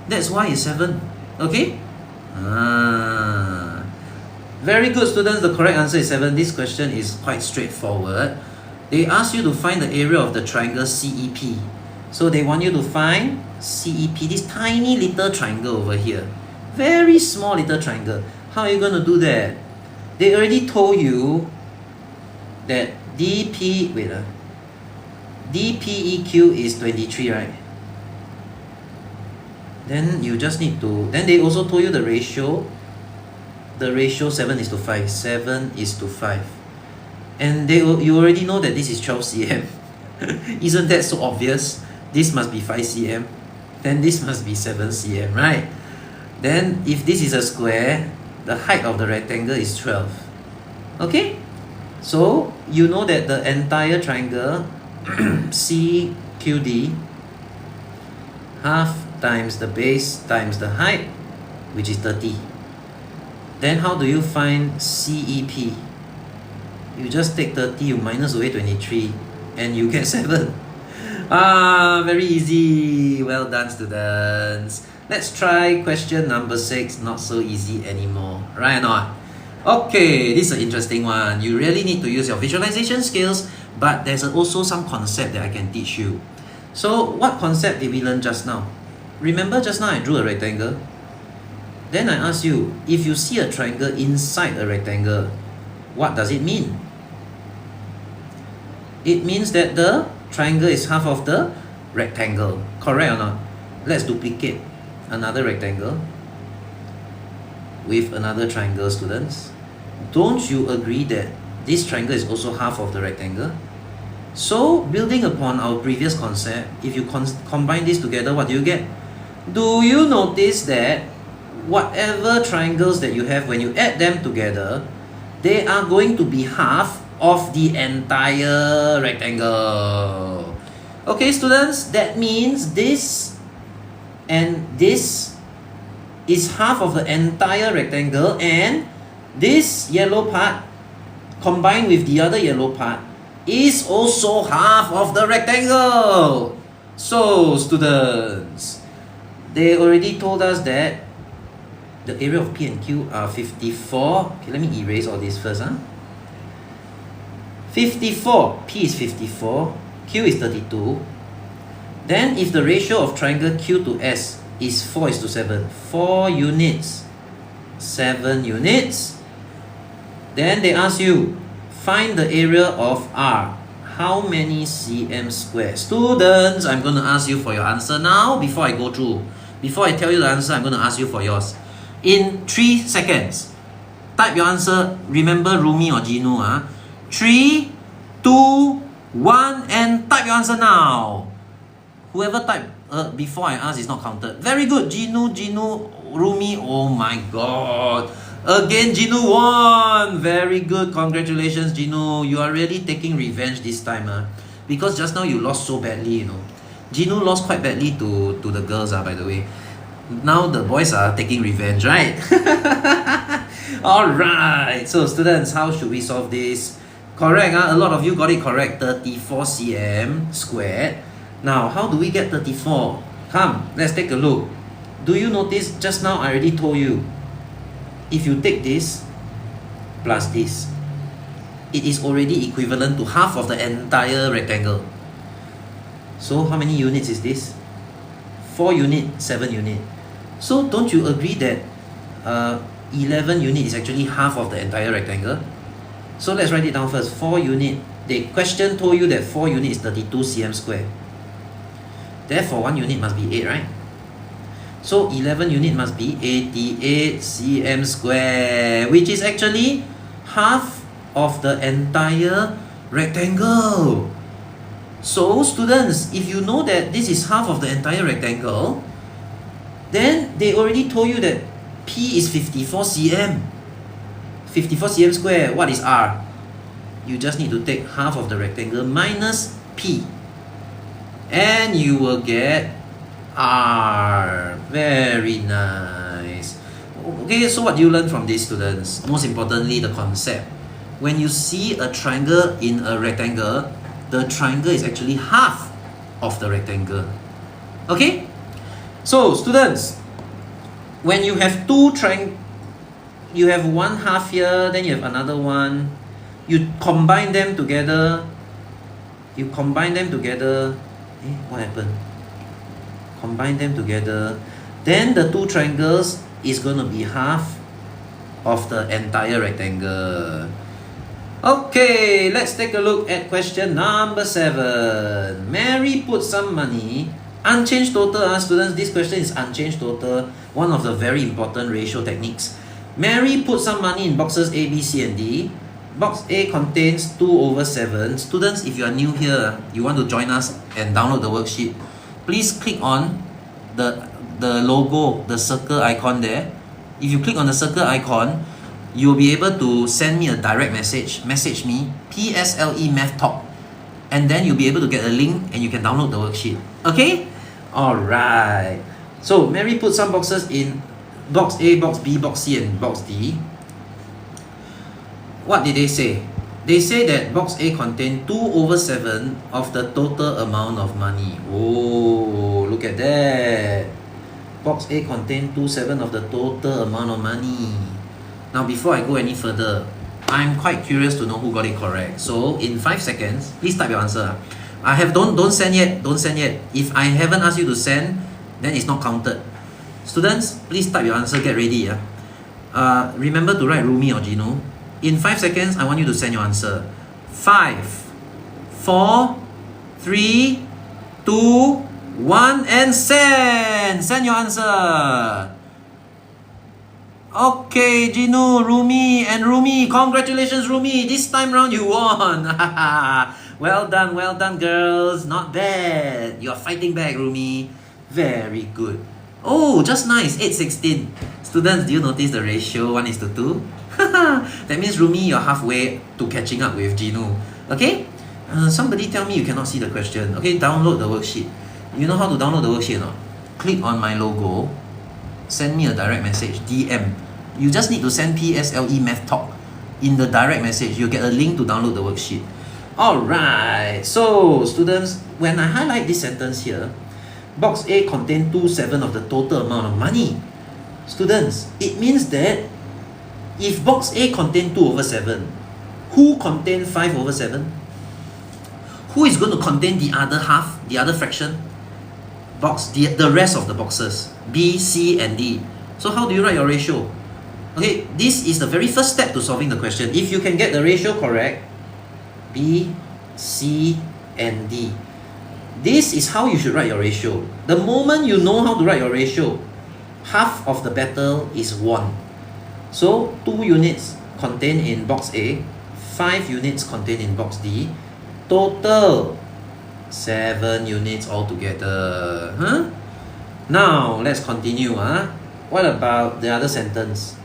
That's why it's 7. Okay? Very good, students. The correct answer is 7. This question is quite straightforward. They ask you to find the area of the triangle CEP. So they want you to find CEP, this tiny little triangle over here. Very small little triangle. How are you going to do that? They already told you that DPEQ is 23, right? Then you just need to, then they also told you the ratio. The ratio 7 is to 5. 7 is to 5. And you already know that this is 12 cm. Isn't that so obvious? This must be 5 cm. Then this must be 7 cm, right? Then if this is a square, the height of the rectangle is 12. Okay? So you know that the entire triangle CQD, half times the base times the height, which is 30. Then how do you find CEP? You just take 30, you minus away 23, and you get 7. Very easy. Well done, students. Let's try question number 6. Not so easy anymore, right or not? Okay, this is an interesting one. You really need to use your visualization skills, but there's also some concept that I can teach you. So what concept did we learn just now? Remember just now I drew a rectangle? Then I asked you, if you see a triangle inside a rectangle, what does it mean? It means that the triangle is half of the rectangle. Correct or not? Let's duplicate another rectangle with another triangle, students. Don't you agree that this triangle is also half of the rectangle? So, building upon our previous concept, if you combine this together, what do you get? Do you notice that whatever triangles that you have, when you add them together, they are going to be half of the entire rectangle. Okay, students, that means this and this is half of the entire rectangle, and this yellow part combined with the other yellow part is also half of the rectangle. So, students, they already told us that the area of P and Q are 54. Okay, let me erase all this first. 54, P is 54, Q is 32. Then if the ratio of triangle Q to S is 4:7, 4 units, 7 units, then they ask you, find the area of R. How many cm square? Students, I'm going to ask you for your answer now before I go through. Before I tell you the answer, I'm going to ask you for yours. In 3 seconds, type your answer. Remember Rumi or Jinu. 3, 2, 1, and type your answer now. Whoever typed before I ask is not counted. Very good. Jinu, Rumi. Oh my god. Again, Jinu won. Very good. Congratulations, Jinu. You are really taking revenge this time. Because just now you lost so badly, you know. Jinu lost quite badly to the girls, by the way. Now the boys are taking revenge, right? Alright. So, students, how should we solve this? Correct. A lot of you got it correct. 34 cm squared. Now, how do we get 34? Come, let's take a look. Do you notice just now I already told you, if you take this plus this, it is already equivalent to half of the entire rectangle. So how many units is this? 4 unit, 7 unit. So don't you agree that 11 unit is actually half of the entire rectangle? So let's write it down first. 4 unit. The question told you that 4 unit is 32 cm square. Therefore, 1 unit must be 8, right? So 11 unit must be 88 cm square, which is actually half of the entire rectangle. So students, if you know that this is half of the entire rectangle, then they already told you that P is 54 cm. 54 cm square. What is R? You just need to take half of the rectangle minus P, and you will get R. Very nice. Okay, so what do you learn from these, students? Most importantly, the concept. When you see a triangle in a rectangle, the triangle is actually half of the rectangle. Okay? So, students, when you have two triangles, you have one half here, then you have another one. You combine them together. What happened? Combine them together. Then the two triangles is going to be half of the entire rectangle. Okay, let's take a look at question number 7. Mary put some money. Unchanged total, students. This question is unchanged total. One of the very important ratio techniques. Mary put some money in boxes A, B, C, and D. Box A contains 2/7. Students, if you are new here, you want to join us and download the worksheet, please click on the logo, the circle icon there. If you click on the circle icon, you'll be able to send me a direct message. Message me, PSLE MathTok. And then you'll be able to get a link and you can download the worksheet. Okay? Alright. So, Mary put some boxes in box A, box B, box C, and box D. What did they say? They say that box A contained 2/7 of the total amount of money. Oh, look at that. Box A contained 2/7 of the total amount of money. Now, before I go any further, I'm quite curious to know who got it correct. So, in 5 seconds, please type your answer. Don't send yet. Don't send yet. If I haven't asked you to send, then it's not counted. Students, please type your answer. Get ready. Remember to write Rumi or Jinu. In 5 seconds, I want you to send your answer. 5, 4, 3, 2, 1, and send! Send your answer! Okay, Jinu, Rumi, and Rumi. Congratulations, Rumi. This time round, you won. Well done, girls. Not bad. You're fighting back, Rumi. Very good. Oh, just nice, 8:16. Students, do you notice the ratio 1:2? That means Rumi, you're halfway to catching up with Jinu. Okay? Somebody tell me you cannot see the question. Okay, download the worksheet. You know how to download the worksheet or not? Click on my logo, send me a direct message, DM. You just need to send PSLE MathTok. In the direct message, you'll get a link to download the worksheet. Alright, so students, when I highlight this sentence here, box A contains 2/7 of the total amount of money. Students, it means that if box A contains 2/7, who contains 5/7? Who is going to contain the other half, the other fraction? The rest of the boxes, B, C, and D. So how do you write your ratio? Okay, this is the very first step to solving the question. If you can get the ratio correct, B, C, and D. This is how you should write your ratio. The moment you know how to write your ratio, half of the battle is won. So 2 units contained in box A, 5 units contained in box D, total 7 units altogether. Now let's continue. What about the other sentence?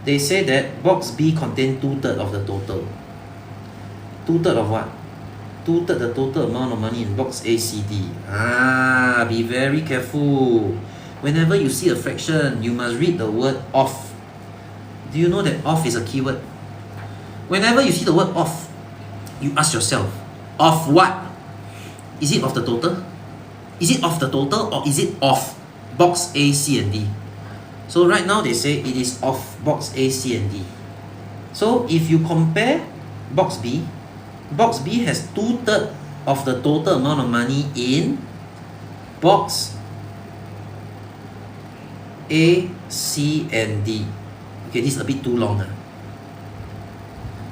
They say that box B contains 2/3 of the total. 2/3 of what? 2/3 the total amount of money in box A, C, D. Be very careful. Whenever you see a fraction, you must read the word off. Do you know that off is a keyword? Whenever you see the word off, you ask yourself, off what? Is it off the total? Is it off the total or is it off box A, C, and D? So right now they say it is off box A, C, and D. So if you compare box B has 2/3 of the total amount of money in box A, C, and D. Okay, this is a bit too long.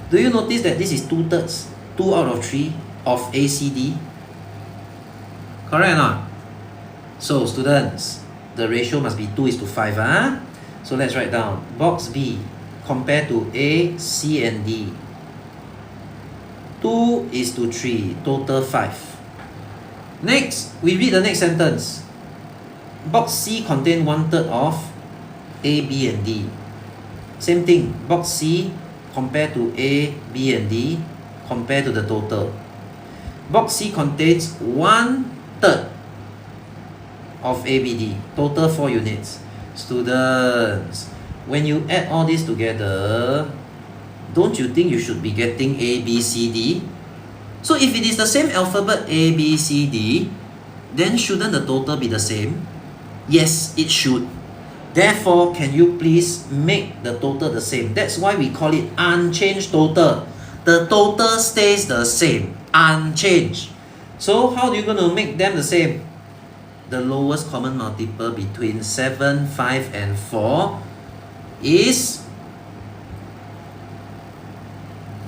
Do you notice that this is 2/3, 2 out of 3 of A, C, D? Correct or not? So students, the ratio must be 2:5. So let's write down box B compared to A, C, and D. 2:3, total 5. Next, we read the next sentence. Box C contains 1/3 of A, B, and D. Same thing, box C compared to A, B, and D, compared to the total. Box C contains 1/3 of A, B, D, total 4 units. Students, when you add all this together, don't you think you should be getting A, B, C, D? So if it is the same alphabet A, B, C, D, then shouldn't the total be the same? Yes, it should. Therefore, can you please make the total the same? That's why we call it unchanged total. The total stays the same, unchanged. So how are you going to make them the same? The lowest common multiple between 7, 5, and 4 is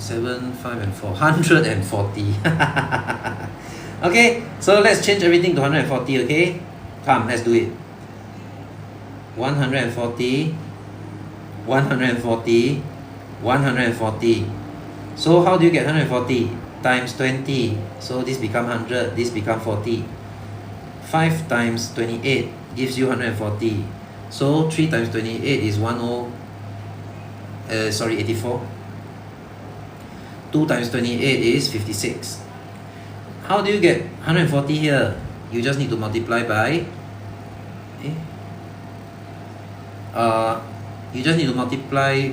7, 5, and 4, 140. Okay, so let's change everything to 140, okay? Come, let's do it. 140, 140, 140. So how do you get 140? Times 20. So this become 100, this become 40. 5 times 28 gives you 140. So 3 times 28 is 84. 2 times 28 is 56. How do you get 140 here? You just need to multiply by you just need to multiply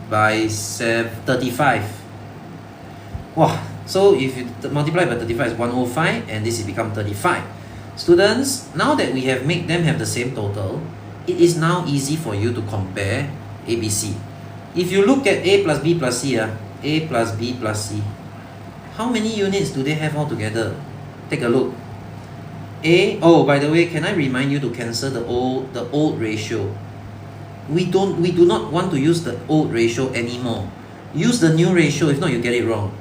by 35. Wow, so if you multiply by 35 is 105 and this is become 35. Students, now that we have made them have the same total, it is now easy for you to compare ABC. If you look at A plus B plus C, A plus B plus C, how many units do they have altogether? Take a look. Oh, by the way, can I remind you to cancel the old ratio? We do not want to use the old ratio anymore. Use the new ratio, if not you get it wrong.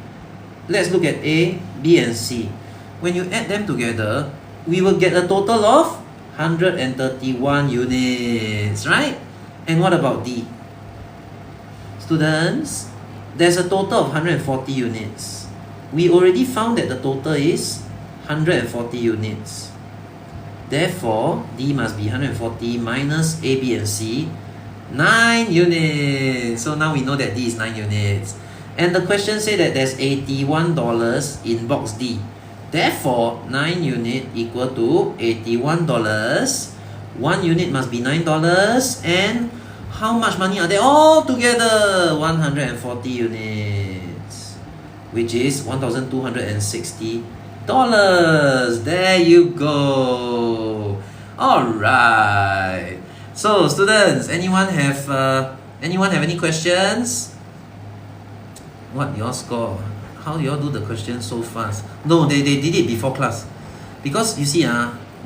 Let's look at A, B, and C. When you add them together, we will get a total of 131 units, right? And what about D? Students, there's a total of 140 units. We already found that the total is 140 units. Therefore, D must be 140 minus A, B, and C, 9 units. So now we know that D is 9 units. And the question says that there's $81 in box D. Therefore, 9 unit equal to $81. 1 unit must be $9. And how much money are there all together? 140 units, which is $1,260. There you go. Alright. So students, anyone have any questions? What your score? How you all do the questions so fast? No, they did it before class. Because you see,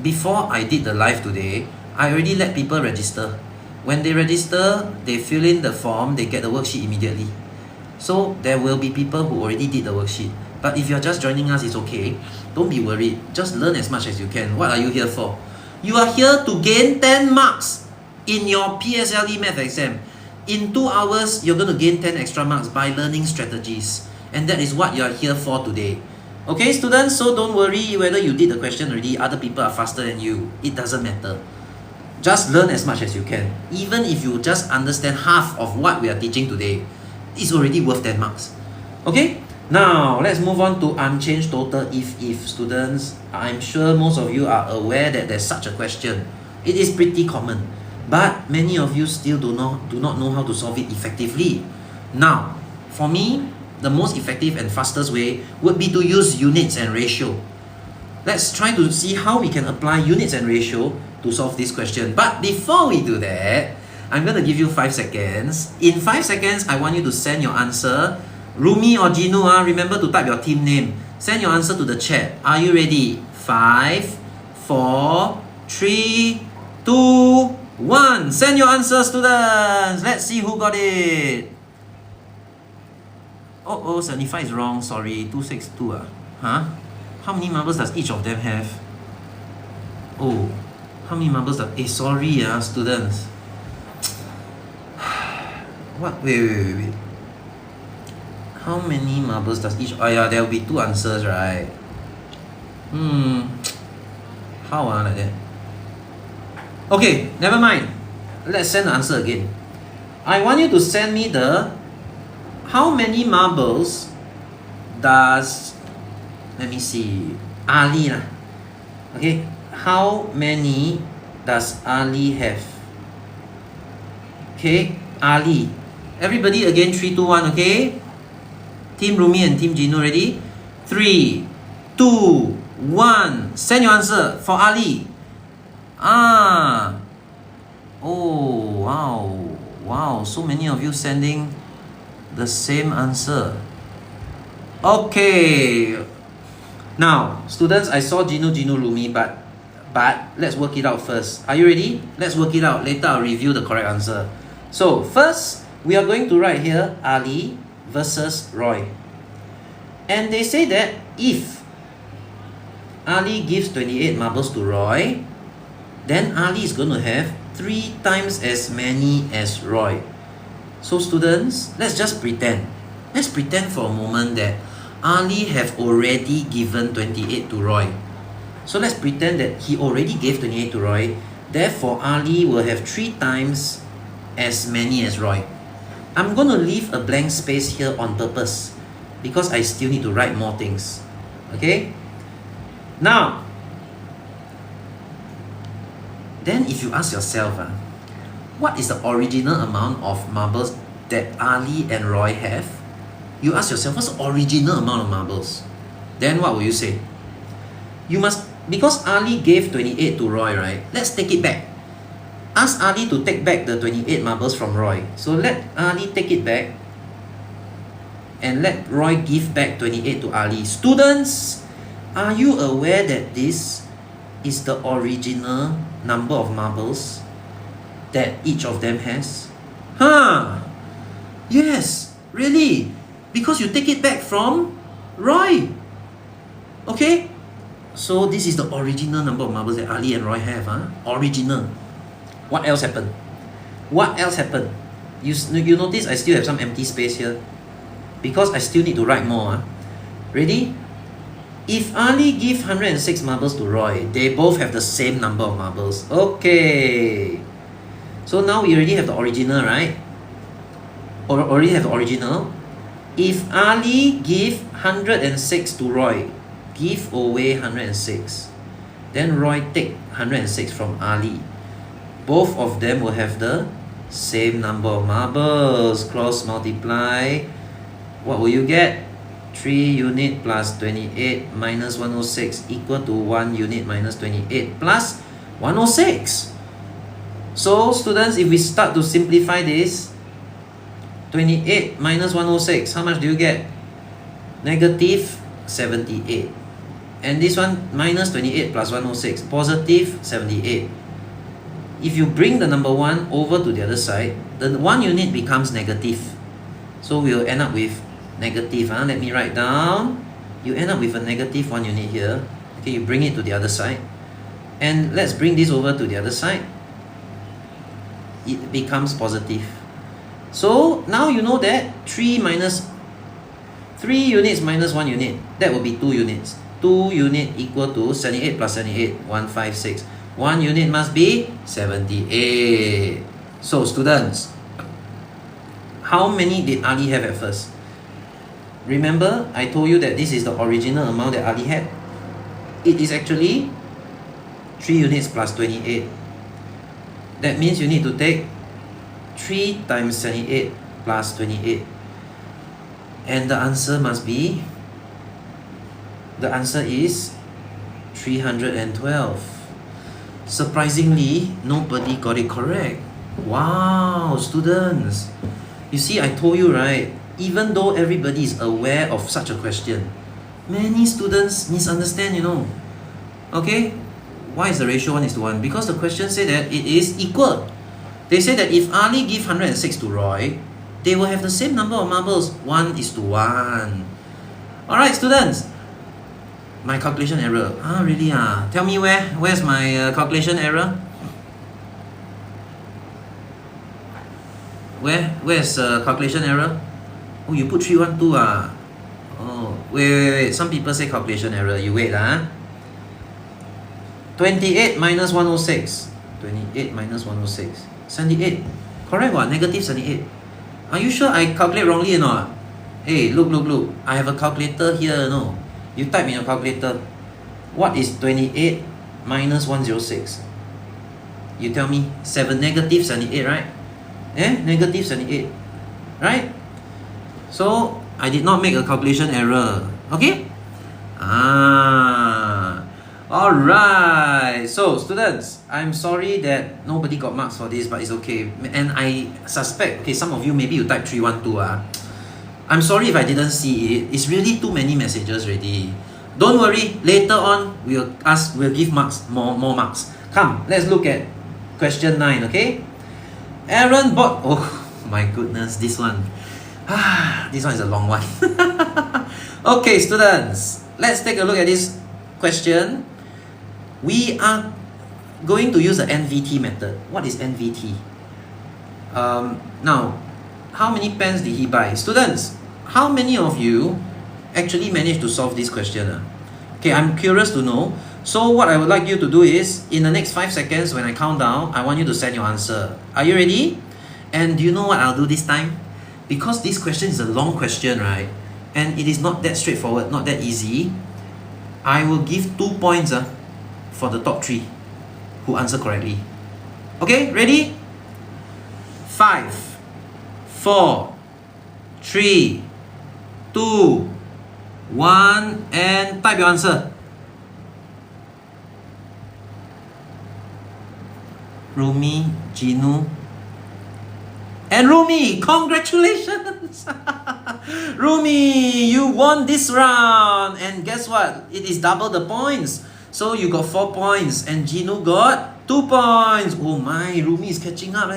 before I did the live today, I already let people register. When they register, they fill in the form, they get the worksheet immediately. So there will be people who already did the worksheet. But if you're just joining us, it's okay. Don't be worried. Just learn as much as you can. What are you here for? You are here to gain 10 marks in your PSLE Math exam. In 2 hours, you're going to gain 10 extra marks by learning strategies. And that is what you are here for today. Okay, students? So don't worry whether you did the question already, other people are faster than you. It doesn't matter. Just learn as much as you can. Even if you just understand half of what we are teaching today, it's already worth 10 marks. Okay? Now, let's move on to unchanged total if students. I'm sure most of you are aware that there's such a question. It is pretty common, but many of you still do not know how to solve it effectively. Now, for me, the most effective and fastest way would be to use units and ratio. Let's try to see how we can apply units and ratio to solve this question. But before we do that, I'm going to give you 5 seconds. In 5 seconds, I want you to send your answer. Rumi or Jinu, remember to type your team name. Send your answer to the chat. Are you ready? 5, 4, 3, 2, 1. Send your answer, students. Let's see who got it. Oh, 75 is wrong. Sorry, 262. Huh? How many marbles does each of them have? Oh, how many marbles does... sorry, students. What? Wait. How many marbles does each... there will be 2 answers, right? How like that? Okay, never mind. Let's send the answer again. I want you to send me the... How many marbles does... Let me see. Ali lah. Okay, how many does Ali have? Okay, Ali. Everybody again, 3, 2, 1, okay? Team Rumi and Team Jinu, ready? 3, 2, 1. Send your answer for Ali. Oh, wow. So many of you sending the same answer. Okay. Now, students, I saw Jinu, Rumi, but let's work it out first. Are you ready? Let's work it out. Later, I'll review the correct answer. So, first, we are going to write here Ali versus Roy. And they say that if Ali gives 28 marbles to Roy, then Ali is going to have 3 times as many as Roy. So students, let's just pretend. Let's pretend for a moment that Ali have already given 28 to Roy. So let's pretend that he already gave 28 to Roy. Therefore, Ali will have 3 times as many as Roy. I'm going to leave a blank space here on purpose because I still need to write more things. Okay? Now, then if you ask yourself, what is the original amount of marbles that Ali and Roy have? You ask yourself, what's the original amount of marbles? Then what will you say? You must, because Ali gave 28 to Roy, right? Let's take it back. Ask Ali to take back the 28 marbles from Roy. So let Ali take it back and let Roy give back 28 to Ali. Students, are you aware that this is the original number of marbles that each of them has? Yes, really. Because you take it back from Roy. Okay? So this is the original number of marbles that Ali and Roy have. Original. What else happened? You notice I still have some empty space here because I still need to write more. Ready? If Ali give 106 marbles to Roy, they both have the same number of marbles. Okay. So now we already have the original, right? Or already have the original. If Ali give 106 to Roy, give away 106. Then Roy take 106 from Ali. Both of them will have the same number of marbles. Cross multiply. What will you get? 3 unit plus 28 minus 106 equal to 1 unit minus 28 plus 106. So students, if we start to simplify this, 28 minus 106, how much do you get? Negative 78. And this one, minus 28 plus 106, positive 78. If you bring the number 1 over to the other side, the 1 unit becomes negative. So we'll end up with negative. Let me write down. You end up with a negative 1 unit here. Okay, you bring it to the other side. And let's bring this over to the other side. It becomes positive. So now you know that 3 units minus 1 unit, that will be 2 units. 2 unit equal to 78 plus 78, 156. 1 unit must be 78. So students, how many did Ali have at first? Remember, I told you that this is the original amount that Ali had. It is actually 3 units plus 28. That means you need to take 3 times 78 plus 28. And the answer must be, the answer is 312. Surprisingly, nobody got it correct. Wow, students. You see, I told you, right? Even though everybody is aware of such a question, many students misunderstand, you know. Okay? Why is the ratio 1:1? Because the question said that it is equal. They say that if Ali give 106 to Roy, they will have the same number of marbles, 1:1. Alright, students. My calculation error. Really? Tell me where's my calculation error? Where's calculation error? Oh, you put 312 Oh, wait. Some people say calculation error. You wait 28 minus 106. 28 minus 106. 78. Correct what? Negative 78. Are you sure I calculate wrongly or not? Hey, look. I have a calculator here, no? You type in your calculator. What is 28 minus 106? You tell me. Negative 78, right? Negative 78. Right? So, I did not make a calculation error. Okay? Alright. So, students, I'm sorry that nobody got marks for this, but it's okay. And I suspect, okay, some of you, maybe you type 312. I'm sorry if I didn't see it. It's really too many messages already. Don't worry. Later on, we'll give marks, more marks. Come, let's look at question 9, okay? Aaron bought... Oh, my goodness, this one. This one is a long one. Okay, students, let's take a look at this question. We are going to use the NVT method. What is NVT? Now, how many pens did he buy? Students, how many of you actually managed to solve this question? Okay, I'm curious to know. So what I would like you to do is, in the next 5 seconds when I count down, I want you to send your answer. Are you ready? And do you know what I'll do this time? Because this question is a long question, right? And it is not that straightforward, not that easy. I will give 2 points for the top 3 who answer correctly. Okay, ready? 5, 4, 3, 2, 1, and type your answer. Rumi, Jinu, and Rumi, congratulations! Rumi, you won this round. And guess what? It is double the points. So you got 4 points and Jinu got 2 points. Oh my, Rumi is catching up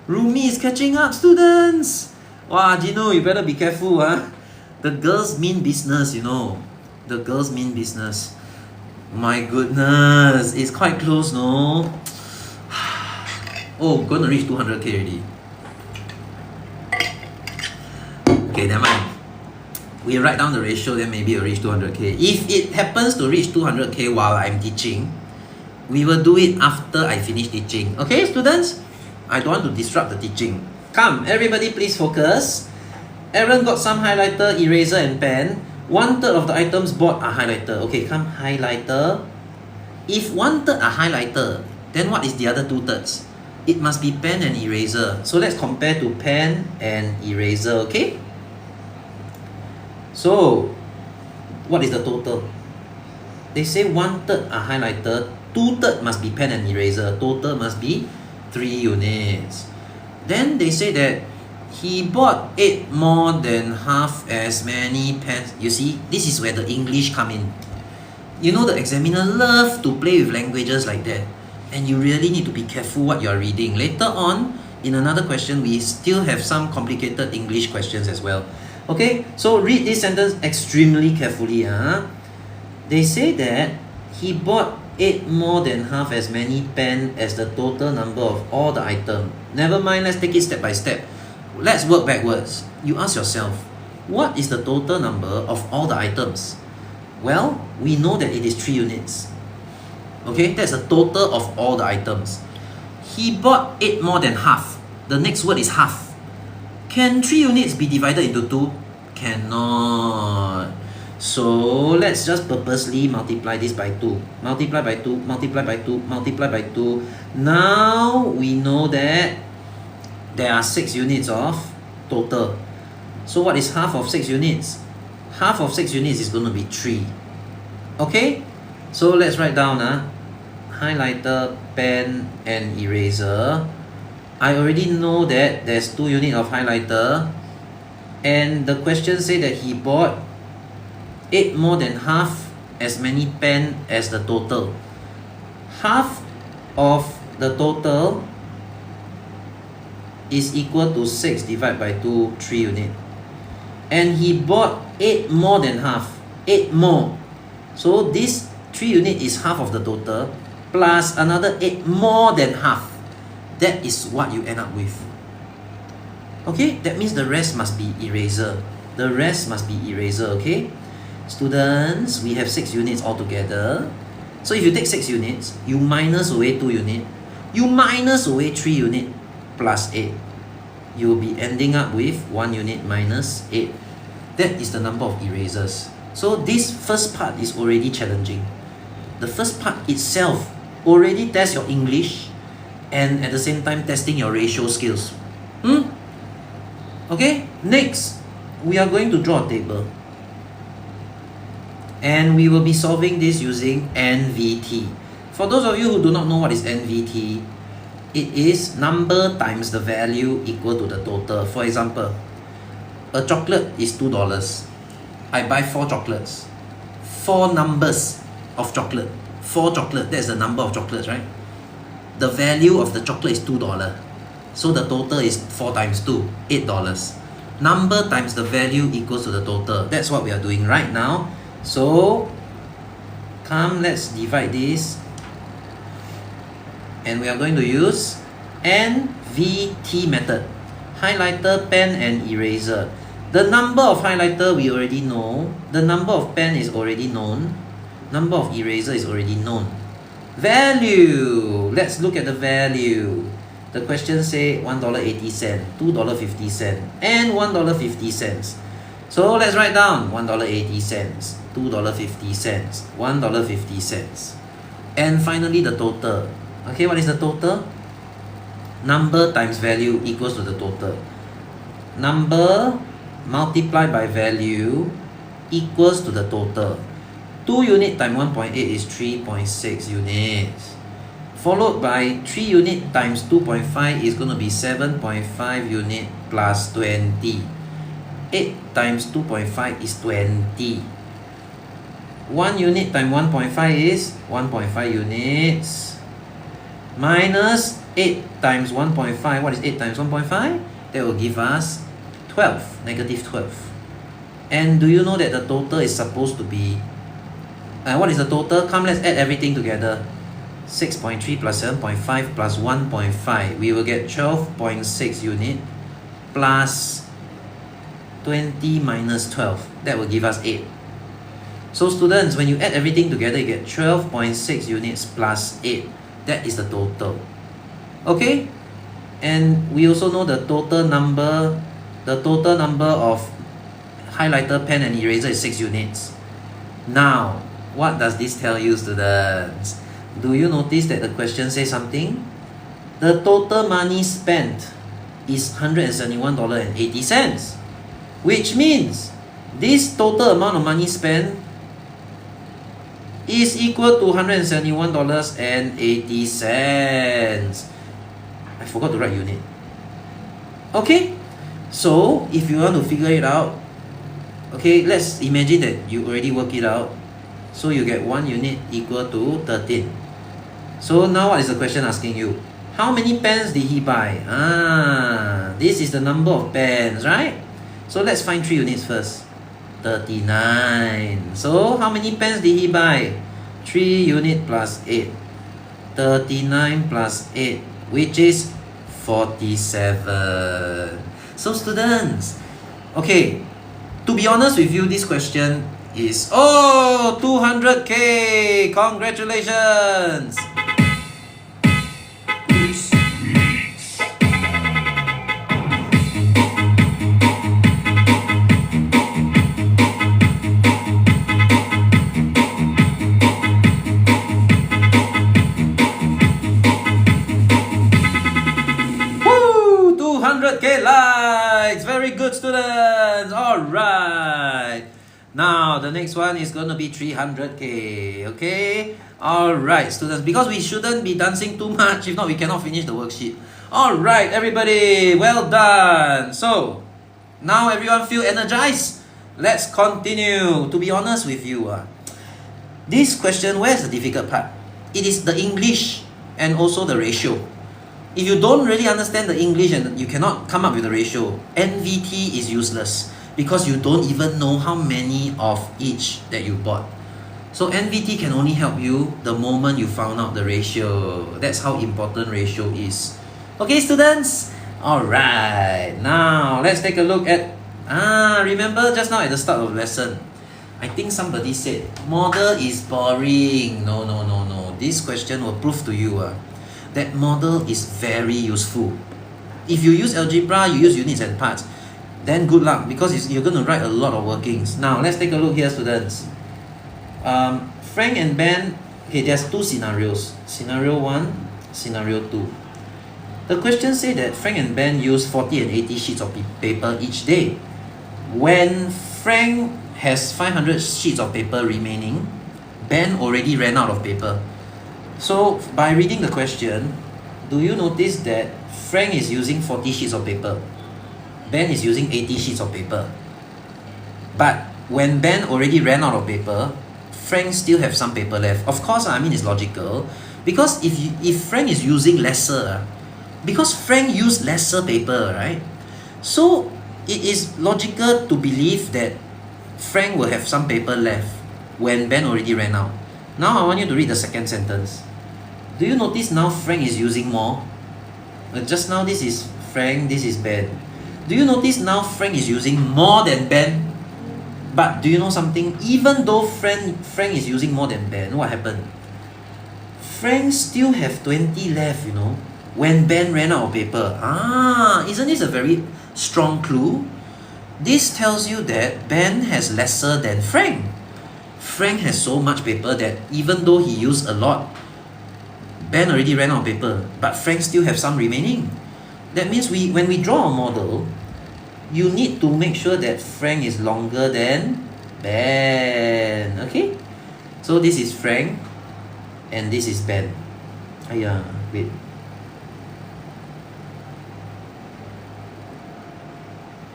Rumi is catching up, students. Wow, Jinu, you better be careful. The girls mean business, you know. The girls mean business. My goodness, it's quite close, no? Oh, gonna reach 200k already. Okay, never mind. we write down the ratio, then maybe it'll reach 200k. If it happens to reach 200k while I'm teaching, we will do it after I finish teaching. Okay, students? I don't want to disrupt the teaching. Come, everybody please focus. Aaron got some highlighter, eraser and pen. 1/3 of the items bought are highlighter. Okay, come highlighter. If 1/3 are highlighter, then what is the other 2/3? It must be pen and eraser. So let's compare to pen and eraser, okay? So, what is the total? They say 1/3 are highlighter, 2/3 must be pen and eraser. Total must be 3 units. Then they say that he bought 8 more than half as many pens. You see, this is where the English come in. You know the examiner love to play with languages like that. And you really need to be careful what you are reading. Later on, in another question, we still have some complicated English questions as well. Okay, so read this sentence extremely carefully. They say that he bought 8 more than half as many pens as the total number of all the items. Never mind, let's take it step by step. Let's work backwards. You ask yourself, what is the total number of all the items? Well, we know that it is 3 units. Okay, that's the total of all the items. He bought 8 more than half. The next word is half. Can 3 units be divided into 2? Cannot. So let's just purposely multiply this by 2. Multiply by 2, multiply by 2, multiply by 2. Now we know that there are 6 units of total. So what is half of 6 units? Half of 6 units is going to be 3. Okay? So let's write down highlighter, pen and eraser. I already know that there's 2 units of highlighter, and the question say that he bought 8 more than half as many pen as the total. Half of the total is equal to 6 divided by 2, 3 unit. And he bought 8 more than half, 8 more. So this 3 unit is half of the total, plus another 8 more than half. That is what you end up with. Okay, that means the rest must be eraser. The rest must be eraser, okay? Students, we have 6 units altogether. So if you take 6 units, you minus away 2 units, you minus away 3 units plus 8. You will be ending up with 1 unit minus 8. That is the number of erasers. So this first part is already challenging. The first part itself already tests your English and at the same time testing your ratio skills. Okay, next we are going to draw a table. And we will be solving this using NVT. For those of you who do not know what is NVT, it is number times the value equal to the total. For example, a chocolate is $2. I buy 4 chocolates. 4 numbers of chocolate. 4 chocolate, that's the number of chocolates, right? The value of the chocolate is $2. So the total is 4 times 2, $8. Number times the value equals to the total. That's what we are doing right now. So, come, let's divide this. And we are going to use NVT method. Highlighter, pen and eraser. The number of highlighter we already know. The number of pen is already known. Number of eraser is already known. Value. Let's look at the value. The question say $1.80, $2.50, and $1.50. So let's write down $1.80, $2.50, $1.50. And finally the total. Okay, what is the total? Number times value equals to the total. Number multiplied by value equals to the total. 2 unit times 1.8 is 3.6 units. Followed by 3 unit times 2.5 is going to be 7.5 unit plus 20. 8 times 2.5 is 20. 1 unit times 1.5 is 1.5 units. Minus 8 times 1.5. What is 8 times 1.5? That will give us 12, negative 12. And do you know that the total is supposed to be... what is the total? Come, let's add everything together. 6.3 plus 7.5 plus 1.5. We will get 12.6 unit plus 20 minus 12. That will give us 8. So students, when you add everything together, you get 12.6 units plus 8. That is the total. Okay? And we also know the total number of highlighter, pen and eraser is 6 units. Now, what does this tell you, students? Do you notice that the question says something? The total money spent is $171.80, which means this total amount of money spent is equal to $171.80. I forgot to write unit. Okay, so if you want to figure it out, okay, let's imagine that you already work it out. So you get 1 unit equal to 13. So now what is the question asking you? How many pens did he buy? This is the number of pens, right? So let's find 3 units first. 39. So how many pens did he buy? 3 unit plus 8. 39 plus 8, which is 47. So students, okay, to be honest with you, this question is 200K. Congratulations. Woo! 200K likes. Very good, students. All right. Now, the next one is going to be 300K, okay? Alright, students, because we shouldn't be dancing too much, if not we cannot finish the worksheet. Alright, everybody, well done. So, now everyone feel energized? Let's continue. To be honest with you, this question, where's the difficult part? It is the English and also the ratio. If you don't really understand the English and you cannot come up with the ratio, NVT is useless, because you don't even know how many of each that you bought. So NVT can only help you the moment you found out the ratio. That's how important ratio is. Okay, students? Alright, now let's take a look at, remember just now at the start of the lesson, I think somebody said, model is boring. No. This question will prove to you that model is very useful. If you use algebra, you use units and parts, then good luck, because you're going to write a lot of workings. Now, let's take a look here, students. Frank and Ben, okay, there's 2 scenarios. Scenario 1, scenario 2. The question says that Frank and Ben use 40 and 80 sheets of paper each day. When Frank has 500 sheets of paper remaining, Ben already ran out of paper. So, by reading the question, do you notice that Frank is using 40 sheets of paper? Ben is using 80 sheets of paper. But when Ben already ran out of paper, Frank still have some paper left. Of course, I mean it's logical, because if Frank is using lesser, because Frank used lesser paper, right? So it is logical to believe that Frank will have some paper left when Ben already ran out. Now I want you to read the second sentence. Do you notice now Frank is using more? Just now this is Frank, this is Ben. Do you notice now Frank is using more than Ben? But do you know something? Even though Frank is using more than Ben, what happened? Frank still have 20 left, you know, when Ben ran out of paper. Isn't this a very strong clue? This tells you that Ben has lesser than Frank. Frank has so much paper that even though he used a lot, Ben already ran out of paper, but Frank still have some remaining. That means when we draw a model, you need to make sure that Frank is longer than Ben. Okay? So this is Frank and this is Ben. Wait.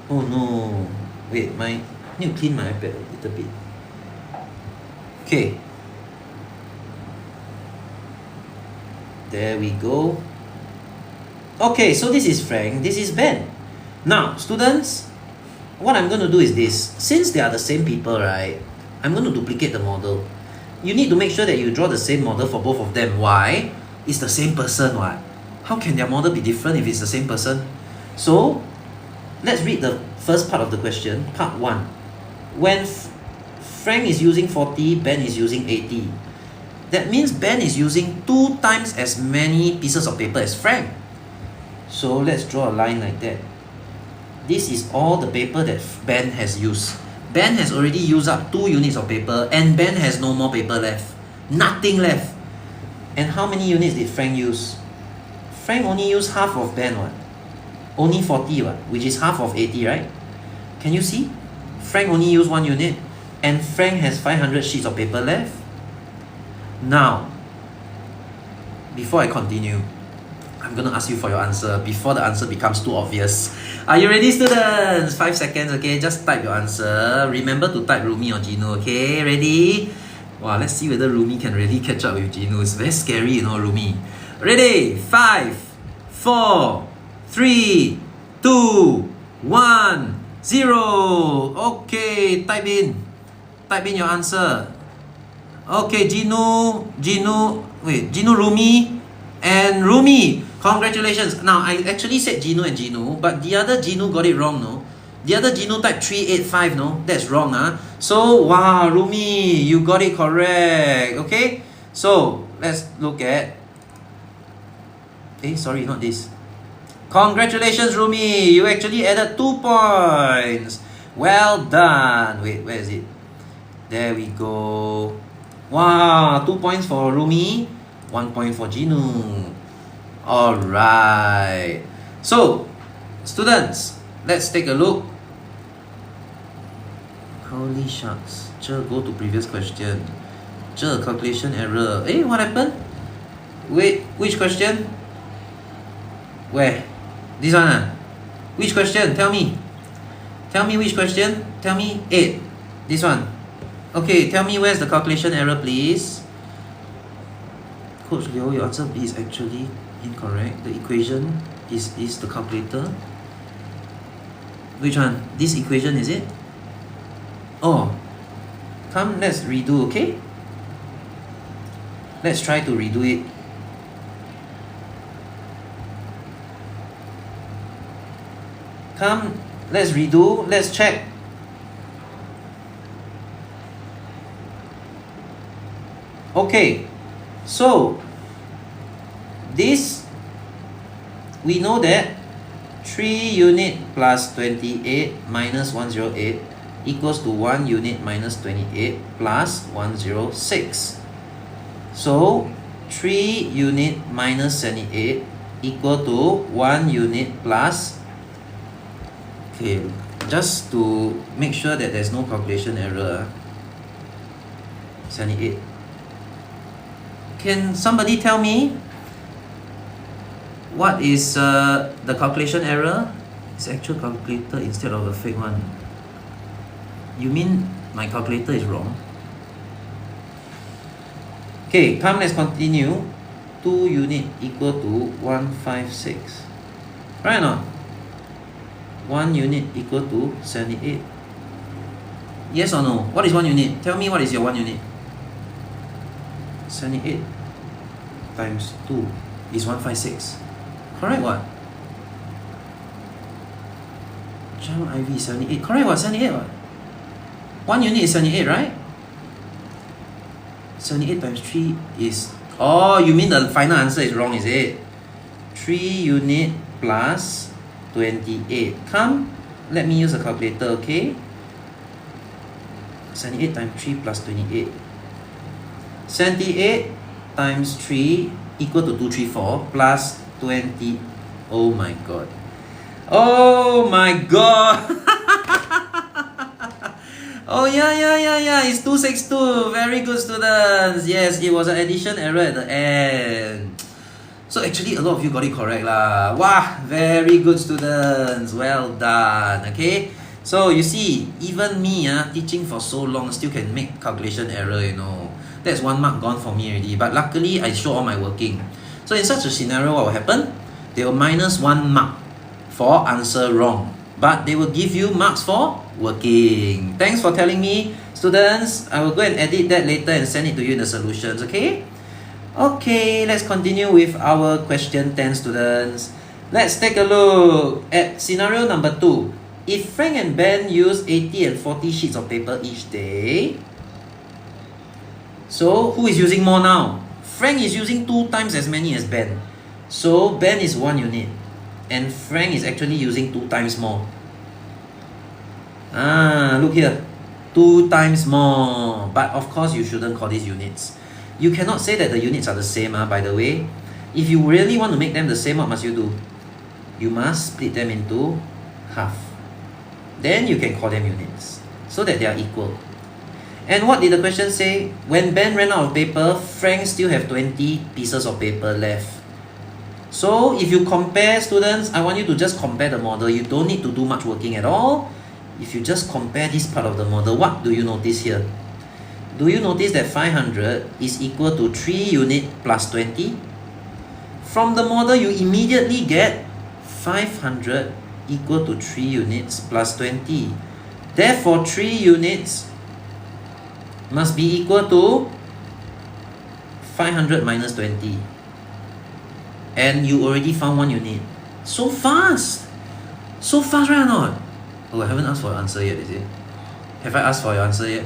Oh no. Wait, I need to clean my iPad a little bit. Okay. There we go. Okay, so this is Frank, this is Ben. Now, students, what I'm going to do is this. Since they are the same people, right, I'm going to duplicate the model. You need to make sure that you draw the same model for both of them. Why? It's the same person, what? How can their model be different if it's the same person? So, let's read the first part of the question, part 1. When Frank is using 40, Ben is using 80. That means Ben is using 2 times as many pieces of paper as Frank. So let's draw a line like that. This is all the paper that Ben has used. Ben has already used up 2 units of paper and Ben has no more paper left. Nothing left. And how many units did Frank use? Frank only used half of Ben, what? Only 40, what? Which is half of 80, right? Can you see? Frank only used 1 unit and Frank has 500 sheets of paper left. Now, before I continue, I'm going to ask you for your answer before the answer becomes too obvious. Are you ready, students? 5 seconds, okay? Just type your answer. Remember to type Rumi or Jinu, okay? Ready? Wow, let's see whether Rumi can really catch up with Jinu. It's very scary, you know, Rumi. Ready? 5, 4, 3, 2, 1, 0. Okay, type in your answer. Okay, Jinu, Rumi, and Rumi. Congratulations. Now, I actually said Jinu and Jinu, but the other Jinu got it wrong, no? The other Jinu typed 385, no? That's wrong, huh? So, wow, Rumi, you got it correct. Okay? So, let's look at... sorry, not this. Congratulations, Rumi. You actually added 2 points. Well done. Wait, where is it? There we go. Wow, 2 points for Rumi, 1 point for Jinu. Alright. So, students, let's take a look. Holy shucks. Go to previous question. Calculation error. What happened? Wait, which question? Where? This one, ah? Which question? Tell me. Tell me which question. Tell me. 8. This one. Okay, tell me where's the calculation error, please. Coach Liu, your answer B is actually incorrect. The equation is the calculator. Which one? This equation, is it? Oh. Come, let's redo, okay? Let's try to redo it. Come, let's redo. Let's check. Okay, so this, we know that 3 unit plus 28 minus 108 equals to 1 unit minus 28 plus 106. So 3 unit minus 78 equal to 1 unit plus, okay, just to make sure that there's no calculation error, 78. Can somebody tell me what is the calculation error? It's actual calculator instead of the fake one. You mean my calculator is wrong? Okay, come, let's continue. 2 unit equal to 156. Right or not? 1 unit equal to 78. Yes or no? What is 1 unit? Tell me what is your 1 unit. 78 times 2 is 156. Correct what? Jam IV 78. Correct what? 78 what? 1 unit is 78, right? 78 times 3 is... Oh, you mean the final answer is wrong, is it? 3 unit plus 28. Come, let me use a calculator, okay? 78 times 3 plus 28. 78 times 3 equal to 234 plus 20. Oh my god. Oh my god. Oh yeah, it's 262. Very good, students. Yes, it was an addition error at the end. So actually a lot of you got it correct lah. Wow, very good, students. Well done. Okay, so you see, even me teaching for so long still can make calculation error, you know. That's 1 mark gone for me already. But luckily, I show all my working. So in such a scenario, what will happen? They will minus 1 mark for answer wrong. But they will give you marks for working. Thanks for telling me, students. I will go and edit that later and send it to you in the solutions, okay? Okay, let's continue with our question 10, students. Let's take a look at scenario number 2. If Frank and Ben use 80 and 40 sheets of paper each day, so who is using more now? Frank is using 2 times as many as Ben. So Ben is 1 unit and Frank is actually using 2 times more. Look here, 2 times more. But of course you shouldn't call these units. You cannot say that the units are the same, by the way. If you really want to make them the same, what must you do? You must split them into half. Then you can call them units, so that they are equal. And what did the question say? When Ben ran out of paper, Frank still have 20 pieces of paper left. So if you compare, students, I want you to just compare the model. You don't need to do much working at all. If you just compare this part of the model, what do you notice here? Do you notice that 500 is equal to 3 unit plus 20? From the model, you immediately get 500 equal to 3 units plus 20. Therefore, 3 units must be equal to 500 minus 20. And you already found 1 unit. So fast! So fast, right or not? Oh, I haven't asked for your answer yet, is it? Have I asked for your answer yet?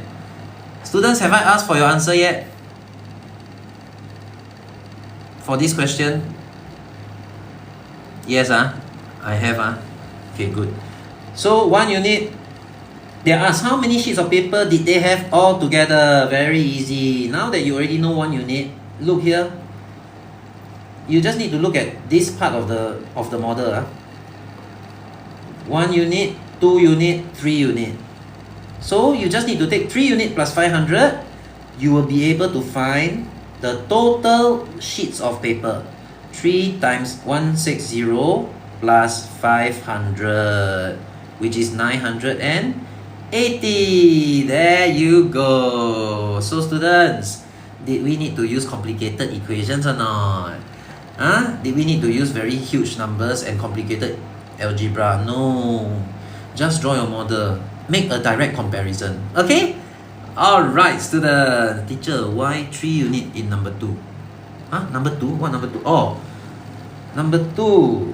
Students, have I asked for your answer yet? For this question? Yes, I have. Okay, good. So 1 unit, they asked how many sheets of paper did they have all together? Very easy. Now that you already know 1 unit, look here. You just need to look at this part of the model. 1 unit, 2 unit, 3 unit. So you just need to take 3 unit plus 500. You will be able to find the total sheets of paper. 3 times 160 plus 500, which is 980. There you go. So students, did we need to use complicated equations or not? Did we need to use very huge numbers and complicated algebra? No. Just draw your model. Make a direct comparison. Okay? Alright, student. Teacher, why 3 unit in number 2? Number 2? What number 2? Oh, number 2.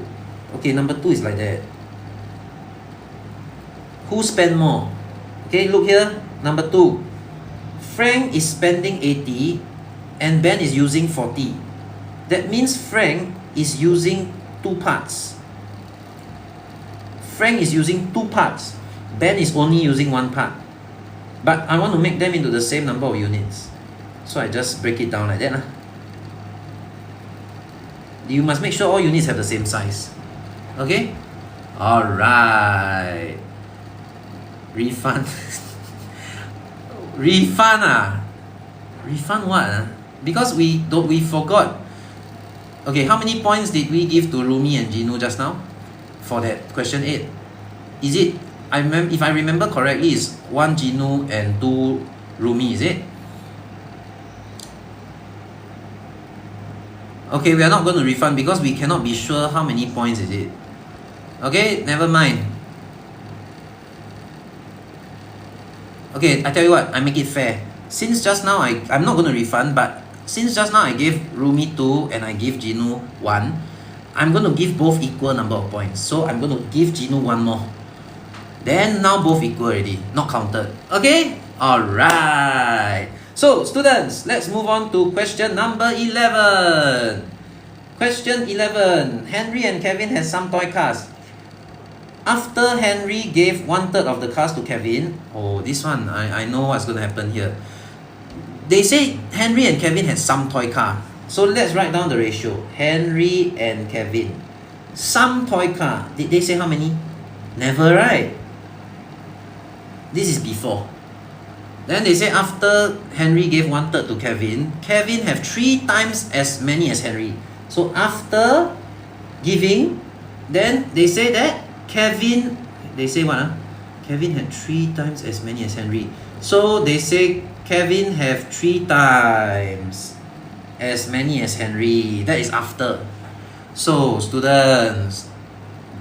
Okay, number 2 is like that. Who spend more? Okay, look here. Number 2. Frank is spending 80 and Ben is using 40. That means Frank is using 2 parts. Frank is using 2 parts. Ben is only using 1 part. But I want to make them into the same number of units. So I just break it down like that. You must make sure all units have the same size. Okay? Alright. Refund. Refund Refund what? Because we forgot. Okay, how many points did we give to Rumi and Jinu just now? For that question 8. Is it, if I remember correctly, it's 1 Jinu and 2 Rumi, is it? Okay, we are not going to refund because we cannot be sure how many points is it. Okay, never mind. Okay, I tell you what, I make it fair. Since just now, I'm not going to refund, but since just now I gave Rumi 2 and I give Jinu 1, I'm going to give both equal number of points. So I'm going to give Jinu 1 more. Then now both equal already, not counted. Okay? Alright. So students, let's move on to question number 11. Question 11. Henry and Kevin has some toy cars. After Henry gave 1/3 of the cars to Kevin, oh, this one, I know what's going to happen here. They say Henry and Kevin had some toy car. So let's write down the ratio. Henry and Kevin. Some toy car. Did they say how many? Never, right? This is before. Then they say after Henry gave 1/3 to Kevin, Kevin have 3 times as many as Henry. So after giving, then they say that Kevin, they say what? Kevin had 3 times as many as Henry. So they say Kevin have 3 times as many as Henry. That is after. So students,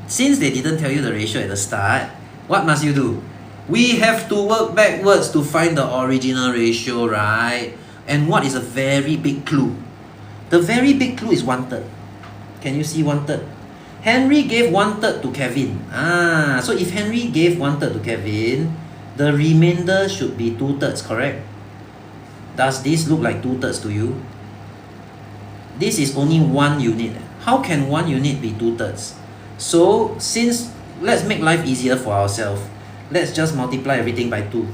since they didn't tell you the ratio at the start, what must you do? We have to work backwards to find the original ratio, right? And what is a very big clue? The very big clue is 1/3. Can you see 1/3? Henry gave 1/3 to Kevin. So if Henry gave 1/3 to Kevin, the remainder should be 2/3, correct? Does this look like 2/3 to you? This is only 1 unit. How can 1 unit be 2/3? So since, let's make life easier for ourselves. Let's just multiply everything by 2.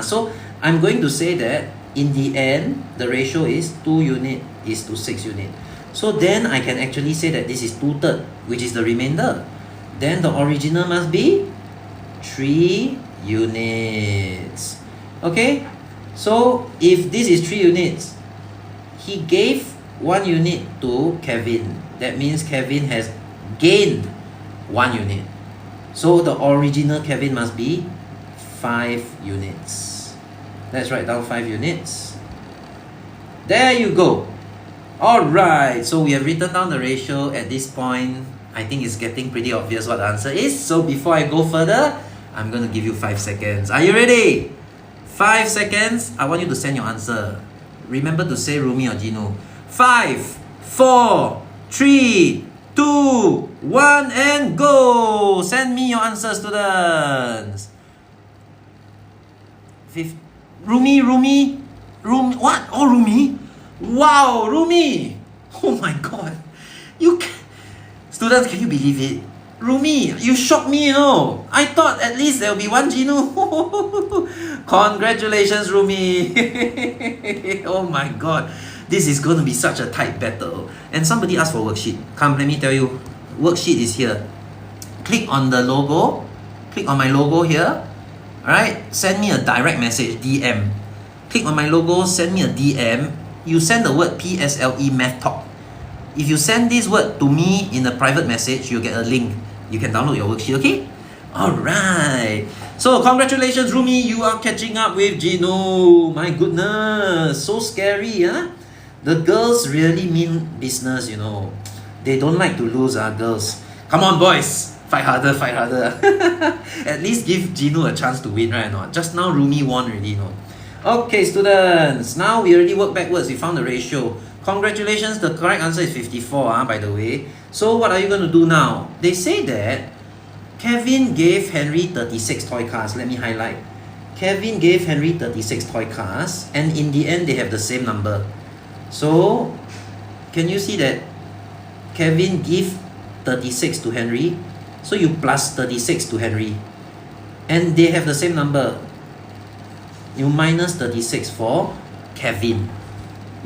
So I'm going to say that in the end, the ratio is 2 unit is to 6 unit. So then I can actually say that this is 2/3, which is the remainder. Then the original must be 3 units. Okay? So if this is 3 units, he gave 1 unit to Kevin. That means Kevin has gained 1 unit. So the original Kevin must be 5 units. Let's write down 5 units. There you go. Alright, so we have written down the ratio at this point. I think it's getting pretty obvious what the answer is. So before I go further, I'm going to give you 5 seconds. Are you ready? 5 seconds. I want you to send your answer. Remember to say Rumi or Jinu. 5, 4, 3, 2, 1, and go! Send me your answer, students. Rumi, what? Oh, Rumi? Wow, Rumi! Oh my god. Students, can you believe it? Rumi, you shocked me, you know. I thought at least there will be 1 Jinu. Congratulations, Rumi. Oh my god. This is going to be such a tight battle. And somebody asked for worksheet. Come, let me tell you. Worksheet is here. Click on the logo. Click on my logo here. Alright? Send me a direct message, DM. Click on my logo, send me a DM. You send the word PSLE MathTok. If you send this word to me in a private message, you'll get a link. You can download your worksheet, okay? Alright. So, congratulations, Rumi. You are catching up with Jinu. My goodness. So scary, huh? The girls really mean business, you know. They don't like to lose, girls. Come on, boys. Fight harder, fight harder. At least give Jinu a chance to win, right or not? Just now, Rumi won already, you know. Okay, students. Now we already worked backwards. We found the ratio. Congratulations, the correct answer is 54, by the way. So what are you going to do now? They say that Kevin gave Henry 36 toy cars. Let me highlight. Kevin gave Henry 36 toy cars, and in the end, they have the same number. So, can you see that Kevin gave 36 to Henry? So you plus 36 to Henry. And they have the same number. You minus 36 for Kevin.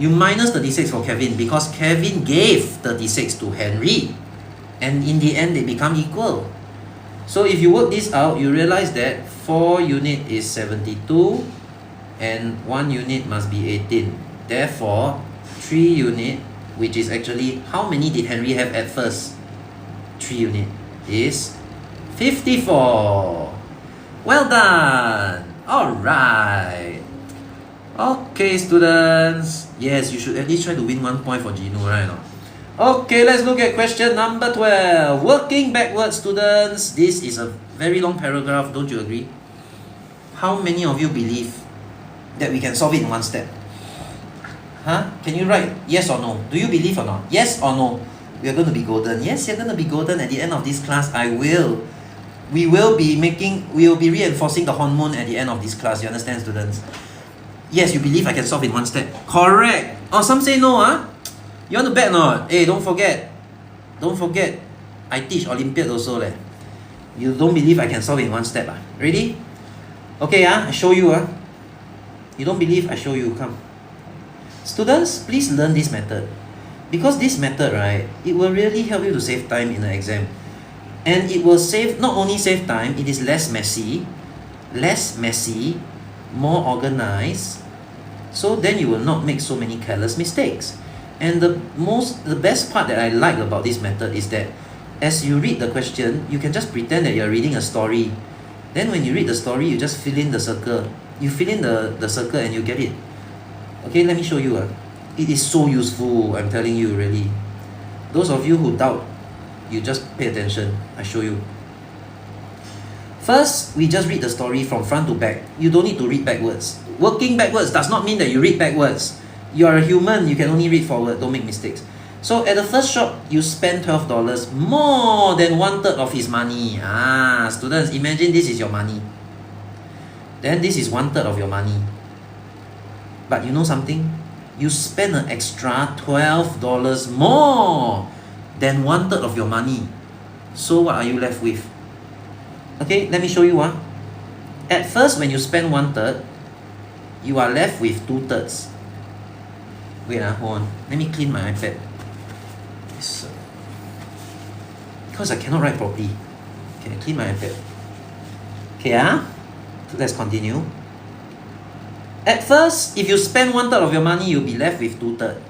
You minus 36 for Kevin because Kevin gave 36 to Henry. And in the end, they become equal. So if you work this out, you realize that 4 unit is 72 and 1 unit must be 18. Therefore, 3 unit, which is actually, how many did Henry have at first? 3 unit is 54. Well done. Alright. Okay, students. Yes, you should at least try to win 1 point for Jinu, right? Okay, let's look at question number 12. Working backwards, students. This is a very long paragraph, don't you agree? How many of you believe that we can solve it in 1 step? Huh? Can you write yes or no? Do you believe or not? Yes or no? We are going to be golden. Yes, you're going to be golden at the end of this class. We will be reinforcing the hormone at the end of this class. You understand, students? Yes, you believe I can solve in 1 step. Correct. Oh, some say no, huh? You want to bet or not? Hey, don't forget. Don't forget. I teach Olympiad also, leh. You don't believe I can solve in 1 step, ah? Ready? Okay, I show you, You don't believe, I show you. Come. Students, please learn this method. Because this method, right, it will really help you to save time in the exam. And it will not only save time, it is less messy, more organized. So then you will not make so many careless mistakes. And the best part that I like about this method is that as you read the question, you can just pretend that you're reading a story. Then when you read the story, you just fill in the circle. You fill in the circle and you get it. Okay, let me show you. It is so useful, I'm telling you, really. Those of you who doubt, you just pay attention. I show you. First, we just read the story from front to back. You don't need to read backwards. Working backwards does not mean that you read backwards. You are a human, you can only read forward. Don't make mistakes. So at the first shop, you spend $12, more than 1/3 of his money. Students, imagine this is your money. Then this is 1/3 of your money. But you know something? You spend an extra $12 more than 1/3 of your money. So what are you left with? Okay, let me show you. At first, when you spend 1/3, you are left with 2/3. Wait, hold on. Let me clean my iPad. Because I cannot write properly. Okay, clean my iPad. Okay, let's continue. At first, if you spend 1/3 of your money, you'll be left with 2/3.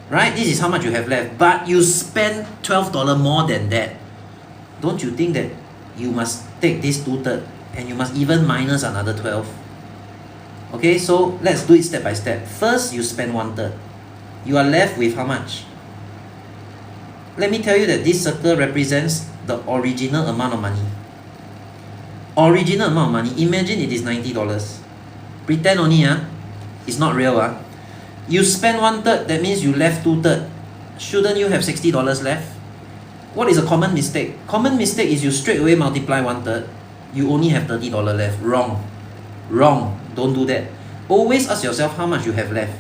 Right? This is how much you have left. But you spend $12 more than that. Don't you think that you must take this 2/3 and you must even minus another 12? Okay, so let's do it step by step. First, you spend 1/3. You are left with how much? Let me tell you that this circle represents the original amount of money. Original amount of money. Imagine it is $90. Pretend only, it's not real. You spend 1/3, that means you left 2/3. Shouldn't you have $60 left? What is a common mistake? Common mistake is you straight away multiply 1/3. You only have $30 left. Wrong. Wrong. Don't do that. Always ask yourself how much you have left.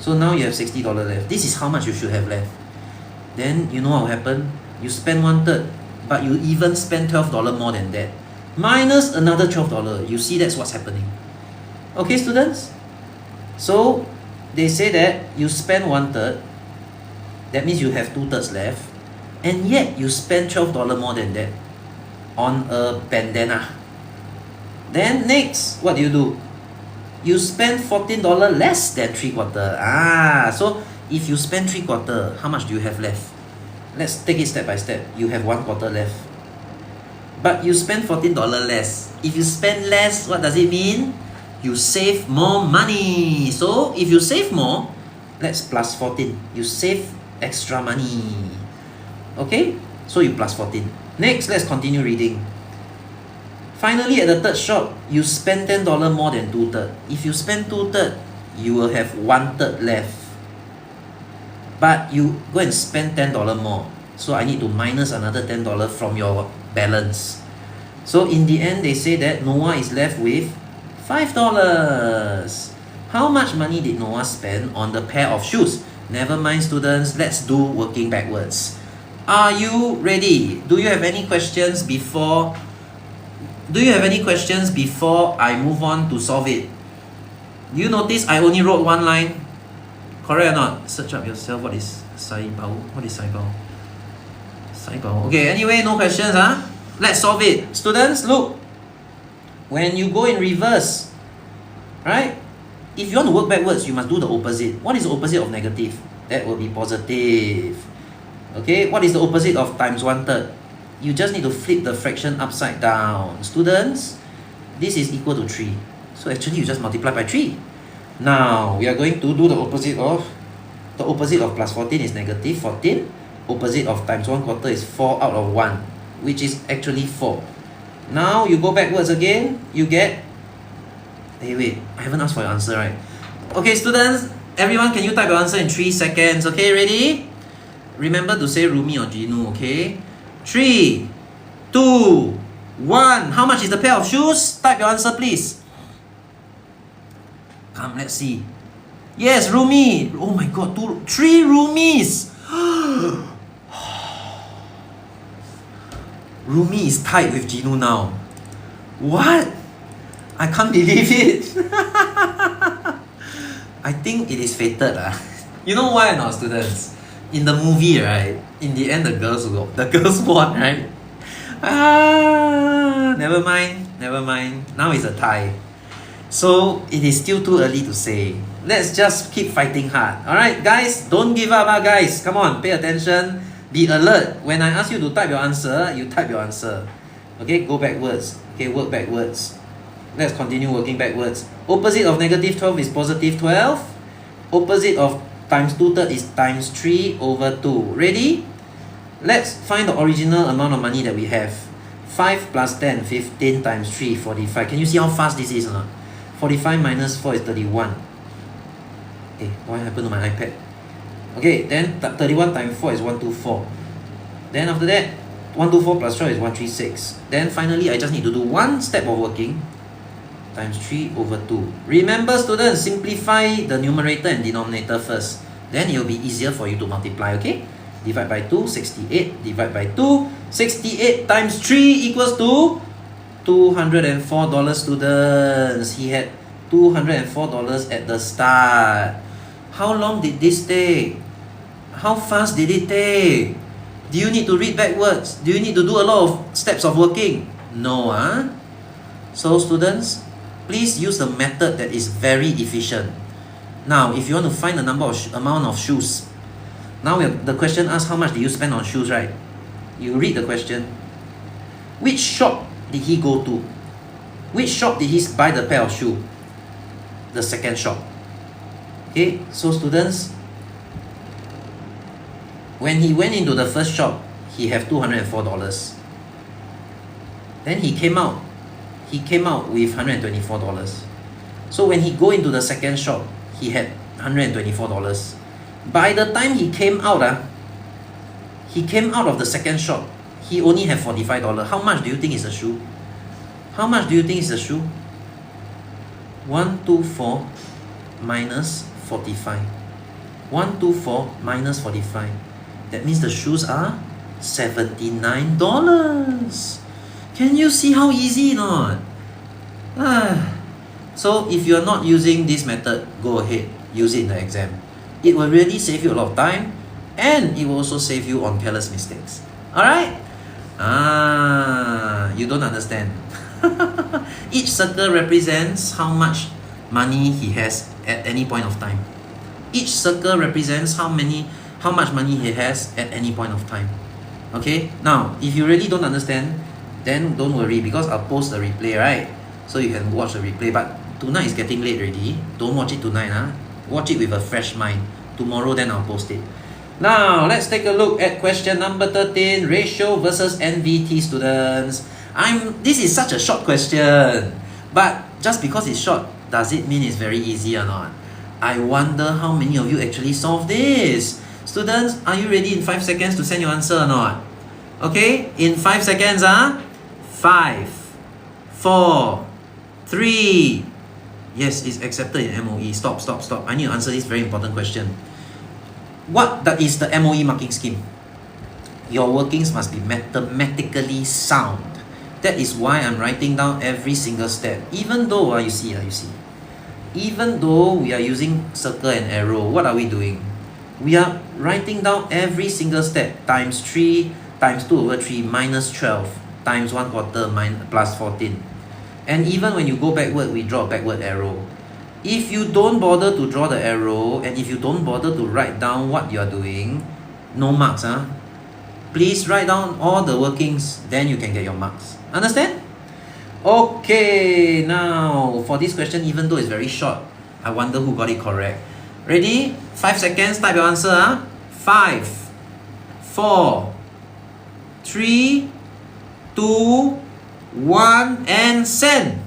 So now you have $60 left. This is how much you should have left. Then you know what will happen? You spend 1/3, but you even spend $12 more than that. Minus another $12. You see, that's what's happening. Okay, students? So they say that you spend 1/3. That means you have 2/3 left. And yet you spend $12 more than that on a bandana. Then next, what do? You spend $14 less than 3/4. So if you spend 3/4, how much do you have left? Let's take it step by step. You have 1/4 left. But you spend $14 less. If you spend less, what does it mean? You save more money. So if you save more, let's plus 14. You save extra money. Okay? So you plus 14. Next, let's continue reading. Finally, at the third shop, you spend $10 more than 2/3. If you spend 2/3, you will have 1/3 left. But you go and spend $10 more. So I need to minus another $10 from your balance. So in the end, they say that Noah is left with $5. How much money did Noah spend on the pair of shoes? Never mind, students. Let's do working backwards. Are you ready? Do you have any questions before I move on to solve it? You notice I only wrote one line? Correct or not? Search up yourself. What is Sai Bao? What is Sai Bao? Sai Bao. Okay, anyway, no questions, Let's solve it. Students, look. When you go in reverse, right? If you want to work backwards, you must do the opposite. What is the opposite of negative? That will be positive. Okay, what is the opposite of times 1/3? You just need to flip the fraction upside down. Students, this is equal to 3. So actually, you just multiply by 3. Now, we are going to do the opposite of plus 14 is negative 14. Opposite of times 1/4 is 4 out of 1, which is actually 4. Now, you go backwards again, you get... Hey, wait, I haven't asked for your answer, right? Okay, students, everyone, can you type your answer in 3 seconds? Okay, ready? Remember to say Rumi or Jinu, okay? 3, 2, 1. How much is the pair of shoes? Type your answer, please. Come, let's see. Yes, Rumi. Oh my god, 3 Rumis. Rumi is tied with Jinu now. What? I can't believe it. I think it is fated. You know why or not, students? In the movie, right? In the end, the girls won, right? Never mind. Now it's a tie. So it is still too early to say. Let's just keep fighting hard. Alright, guys, don't give up, guys. Come on, pay attention. Be alert. When I ask you to type your answer, you type your answer. Okay, go backwards. Okay, work backwards. Let's continue working backwards. Opposite of negative 12 is positive 12. Opposite of times 2/3 is times 3 over 2. Ready? Let's find the original amount of money that we have. 5 plus 10, 15 times 3, 45. Can you see how fast this is or not? 45 minus 4 is 31. Hey, what happened to my iPad? Okay, then 31 times 4 is 124. Then after that, 124 plus 12 is 136. Then finally, I just need to do one step of working. Times 3 over 2. Remember, students, simplify the numerator and denominator first. Then it will be easier for you to multiply, okay? Divide by 2, 68. Divide by 2, 68 times 3 equals to $204, students. He had $204 at the start. How long did this take? How fast did it take? Do you need to read backwards? Do you need to do a lot of steps of working? No, huh? So students, please use the method that is very efficient. Now, if you want to find the amount of shoes, now the question asks how much did you spend on shoes, right? You read the question. Which shop did he go to? Which shop did he buy the pair of shoes? The second shop. Okay, so students, when he went into the first shop, he had $204. Then he came out with $124. So when he go into the second shop, he had $124. By the time he came out of the second shop, he only had $45. How much do you think is a shoe? How much do you think is a shoe? 124 minus 45. 124 minus 45. That means the shoes are $79. Can you see how easy or not? So if you are not using this method, go ahead, use it in the exam. It will really save you a lot of time, and it will also save you on careless mistakes. Alright? You don't understand. Each circle represents how much money he has at any point of time. Each circle represents how much money he has at any point of time. Okay? Now, if you really don't understand, then don't worry, because I'll post the replay, right? So you can watch the replay. But tonight is getting late already. Don't watch it tonight, huh? Watch it with a fresh mind. Tomorrow, then I'll post it. Now, let's take a look at question number 13. Ratio versus NVT, students. This is such a short question. But just because it's short, does it mean it's very easy or not? I wonder how many of you actually solve this. Students, are you ready in 5 seconds to send your answer or not? Okay, in 5 seconds, 5, 4, 3. Yes, it's accepted in MOE. Stop. I need to answer this very important question. What is the MOE marking scheme? Your workings must be mathematically sound. That is why I'm writing down every single step. Even though, you see, even though we are using circle and arrow, what are we doing? We are writing down every single step. Times 3 times 2 over 3 minus 12 times 1/4 plus 14. And even when you go backward, we draw a backward arrow. If you don't bother to draw the arrow, and if you don't bother to write down what you are doing, no marks, Please write down all the workings, then you can get your marks. Understand? Okay, now for this question, even though it's very short, I wonder who got it correct. Ready? 5 seconds, type your answer. 5, 4, 3, 2, 1, and send.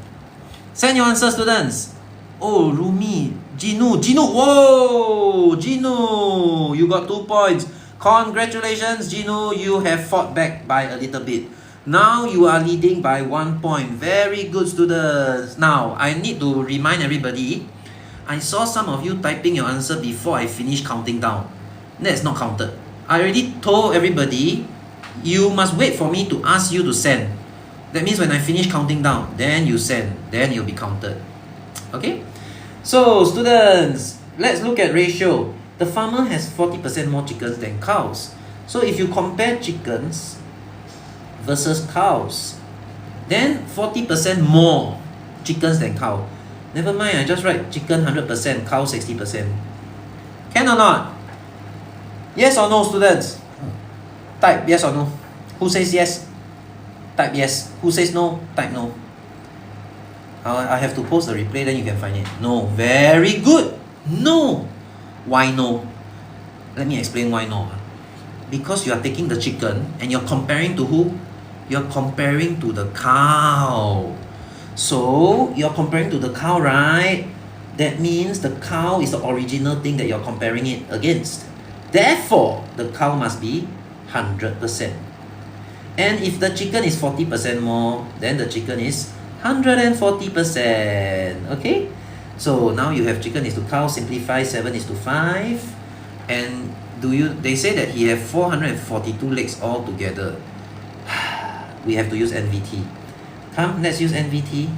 Send your answer, students. Oh, Rumi, Jinu. Whoa, Jinu, you got 2 points. Congratulations, Jinu, you have fought back by a little bit. Now you are leading by 1 point. Very good, students. Now, I need to remind everybody, I saw some of you typing your answer before I finish counting down. That's not counted. I already told everybody, you must wait for me to ask you to send. That means when I finish counting down, then you send, then you'll be counted. Okay? So, students, let's look at ratio. The farmer has 40% more chickens than cows. So if you compare chickens versus cows, then 40% more chickens than cow. Never mind, I just write chicken 100%, cow 60%. Can or not? Yes or no, students? Type yes or no. Who says yes? Type yes. Who says no? Type no. I have to post the replay, then you can find it. No. Very good. No. Why no? Let me explain why no. Because you are taking the chicken and you're comparing to who? You're comparing to the cow. So, you're comparing to the cow, right? That means the cow is the original thing that you're comparing it against. Therefore, the cow must be 100%. And if the chicken is 40% more, then the chicken is 140%. Okay? So now you have chicken is to cow, simplify 7 is to 5. And they say that he have 442 legs all together. We have to use NVT. Come, let's use NVT.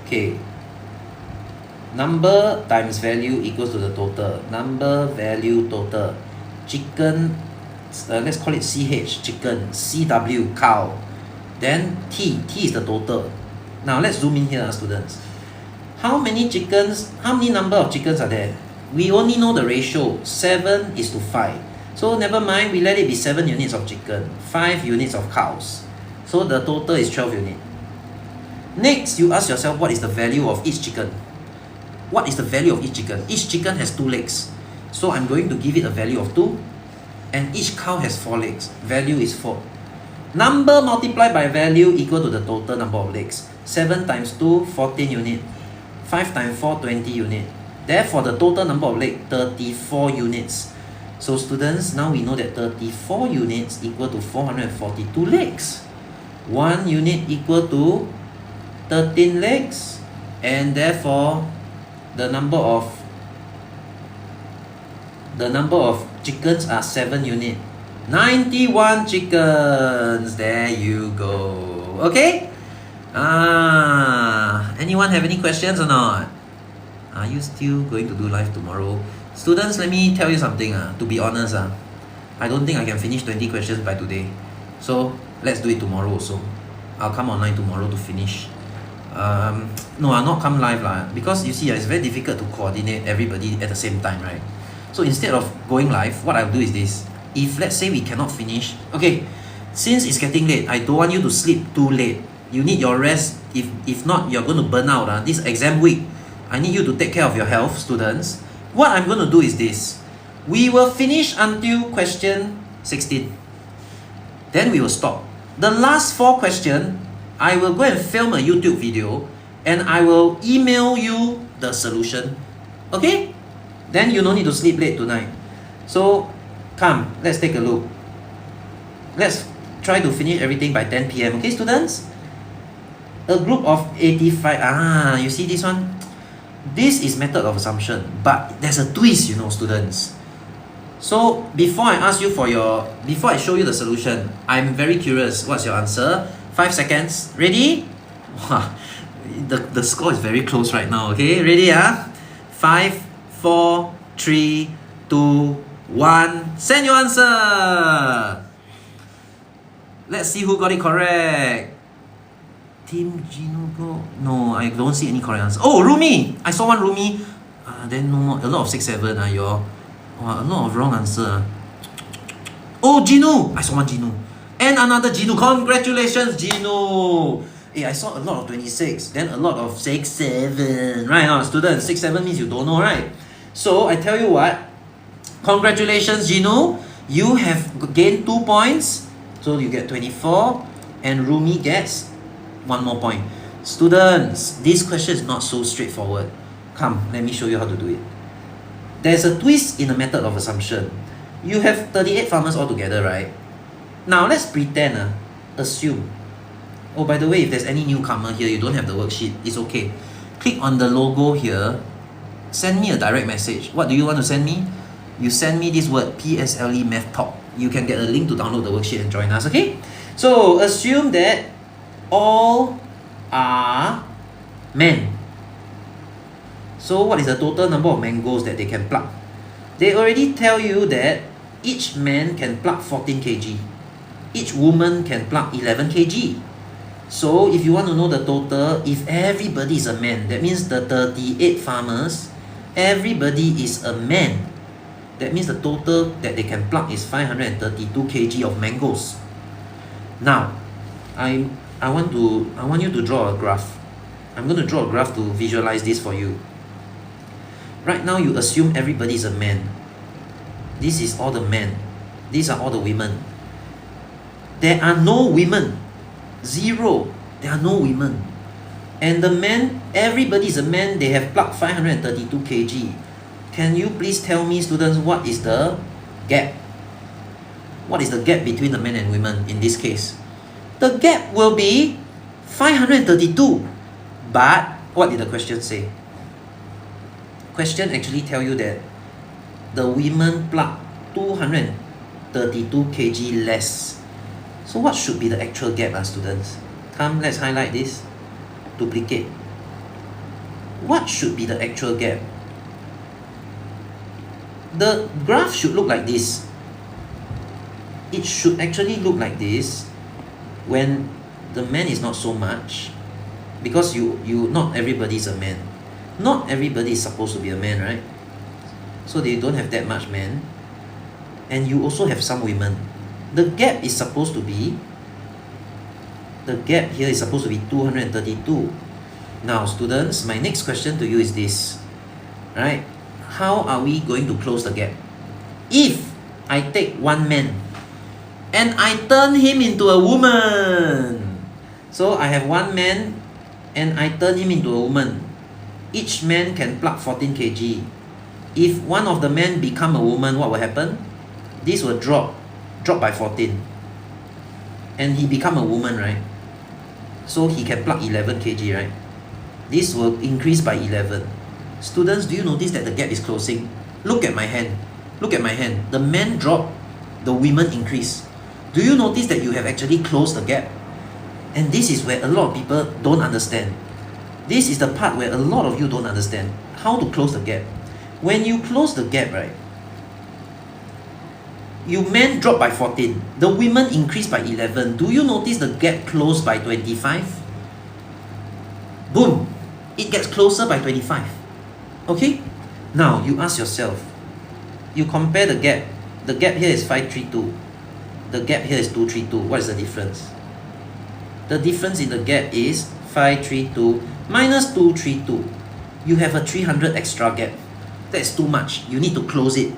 Okay. Number times value equals to the total. Number, value, total. Chicken, let's call it CH, chicken. CW, cow. Then T is the total. Now let's zoom in here, students. How many number of chickens are there? We only know the ratio, 7 is to 5. So never mind, we let it be 7 units of chicken, 5 units of cows. So the total is 12 units. Next, you ask yourself, what is the value of each chicken? What is the value of each chicken? Each chicken has 2 legs. So I'm going to give it a value of 2. And each cow has 4 legs. Value is 4. Number multiplied by value equal to the total number of legs. 7 times 2, 14 unit. 5 times 4, 20 unit. Therefore, the total number of legs, 34 units. So students, now we know that 34 units equal to 442 legs. 1 unit equal to 13 legs. And therefore, the number of chickens are 7 units. 91 chickens. There you go. Okay? Anyone have any questions or not? Are you still going to do live tomorrow? Students, let me tell you something. To be honest, I don't think I can finish 20 questions by today. So, let's do it tomorrow also. I'll come online tomorrow to finish. No, I'll not come live because you see, it's very difficult to coordinate everybody at the same time, right? So instead of going live, what I'll do is this. If let's say we cannot finish, okay, since it's getting late, I don't want you to sleep too late. You need your rest. If not, you're going to burn out. This exam week, I need you to take care of your health, students. What I'm going to do is this. We will finish until question 16. Then we will stop. The last 4 questions, I will go and film a YouTube video and I will email you the solution. Okay? Then you don't need to sleep late tonight. So, come, let's take a look. Let's try to finish everything by 10 p.m. Okay, students? A group of 85. You see this one? This is method of assumption, but there's a twist, students. So, before I show you the solution, I'm very curious. What's your answer? 5 seconds. Ready? The score is very close right now. Okay, ready? 5, 4, 3, 2, 1. Send your answer. Let's see who got it correct. Team Jinu go. No, I don't see any correct answer. Oh, Rumi. I saw one Rumi. Then no more. A lot of 6, 7. A lot of wrong answer. Oh, Jinu. I saw one Jinu. And another Jinu. Congratulations, Jinu. I saw a lot of 26. Then a lot of 6, 7. Right now, students, 6, 7 means you don't know, right? So, I tell you what. Congratulations, Jinu. You have gained 2 points. So, you get 24. And Rumi gets 1 more point. Students, this question is not so straightforward. Come, let me show you how to do it. There's a twist in the method of assumption. You have 38 farmers altogether, right? Now, let's pretend, assume. Oh, by the way, if there's any newcomer here, you don't have the worksheet, it's okay. Click on the logo here. Send me a direct message. What do you want to send me? You send me this word, PSLE MathTok. You can get a link to download the worksheet and join us, okay? So, assume that all are men. So what is the total number of mangoes that they can pluck? They already tell you that each man can pluck 14 kg. Each woman can pluck 11 kg. So if you want to know the total, if everybody is a man, that means the 38 farmers, everybody is a man. That means the total that they can pluck is 532 kg of mangoes. Now, I want you to draw a graph. I'm going to draw a graph to visualize this for you. Right now, you assume everybody is a man. This is all the men. These are all the women. There are no women. 0. There are no women. And the men, everybody is a man, they have plucked 532 kg. Can you please tell me, students, what is the gap? What is the gap between the men and women in this case? The gap will be 532. But what did the question say? Question actually tell you that the women pluck 232 kg less. So what should be the actual gap, students? Come, let's highlight this. Duplicate. What should be the actual gap? The graph should look like this. It should actually look like this when the man is not so much, because you not everybody is a man. Not everybody is supposed to be a man, right? So they don't have that much men. And you also have some women. The gap is supposed to be, the gap here is supposed to be 232. Now, students, my next question to you is this, right? How are we going to close the gap? If I take one man and I turn him into a woman. So I have one man and I turn him into a woman. Each man can pluck 14 kg. If one of the men become a woman, what will happen? This will drop by 14. And he become a woman, right? So he can pluck 11 kg, right? This will increase by 11. Students, do you notice that the gap is closing? Look at my hand. Look at my hand. The men drop, the women increase. Do you notice that you have actually closed the gap? And this is where a lot of people don't understand. This is the part where a lot of you don't understand how to close the gap. When you close the gap, right, you men drop by 14, the women increase by 11. Do you notice the gap closed by 25? Boom! It gets closer by 25. Okay? Now, you ask yourself, you compare the gap. The gap here is 532. The gap here is 232. What is the difference? The difference in the gap is 532 minus 232. You have a 300 extra gap. That's too much. You need to close it.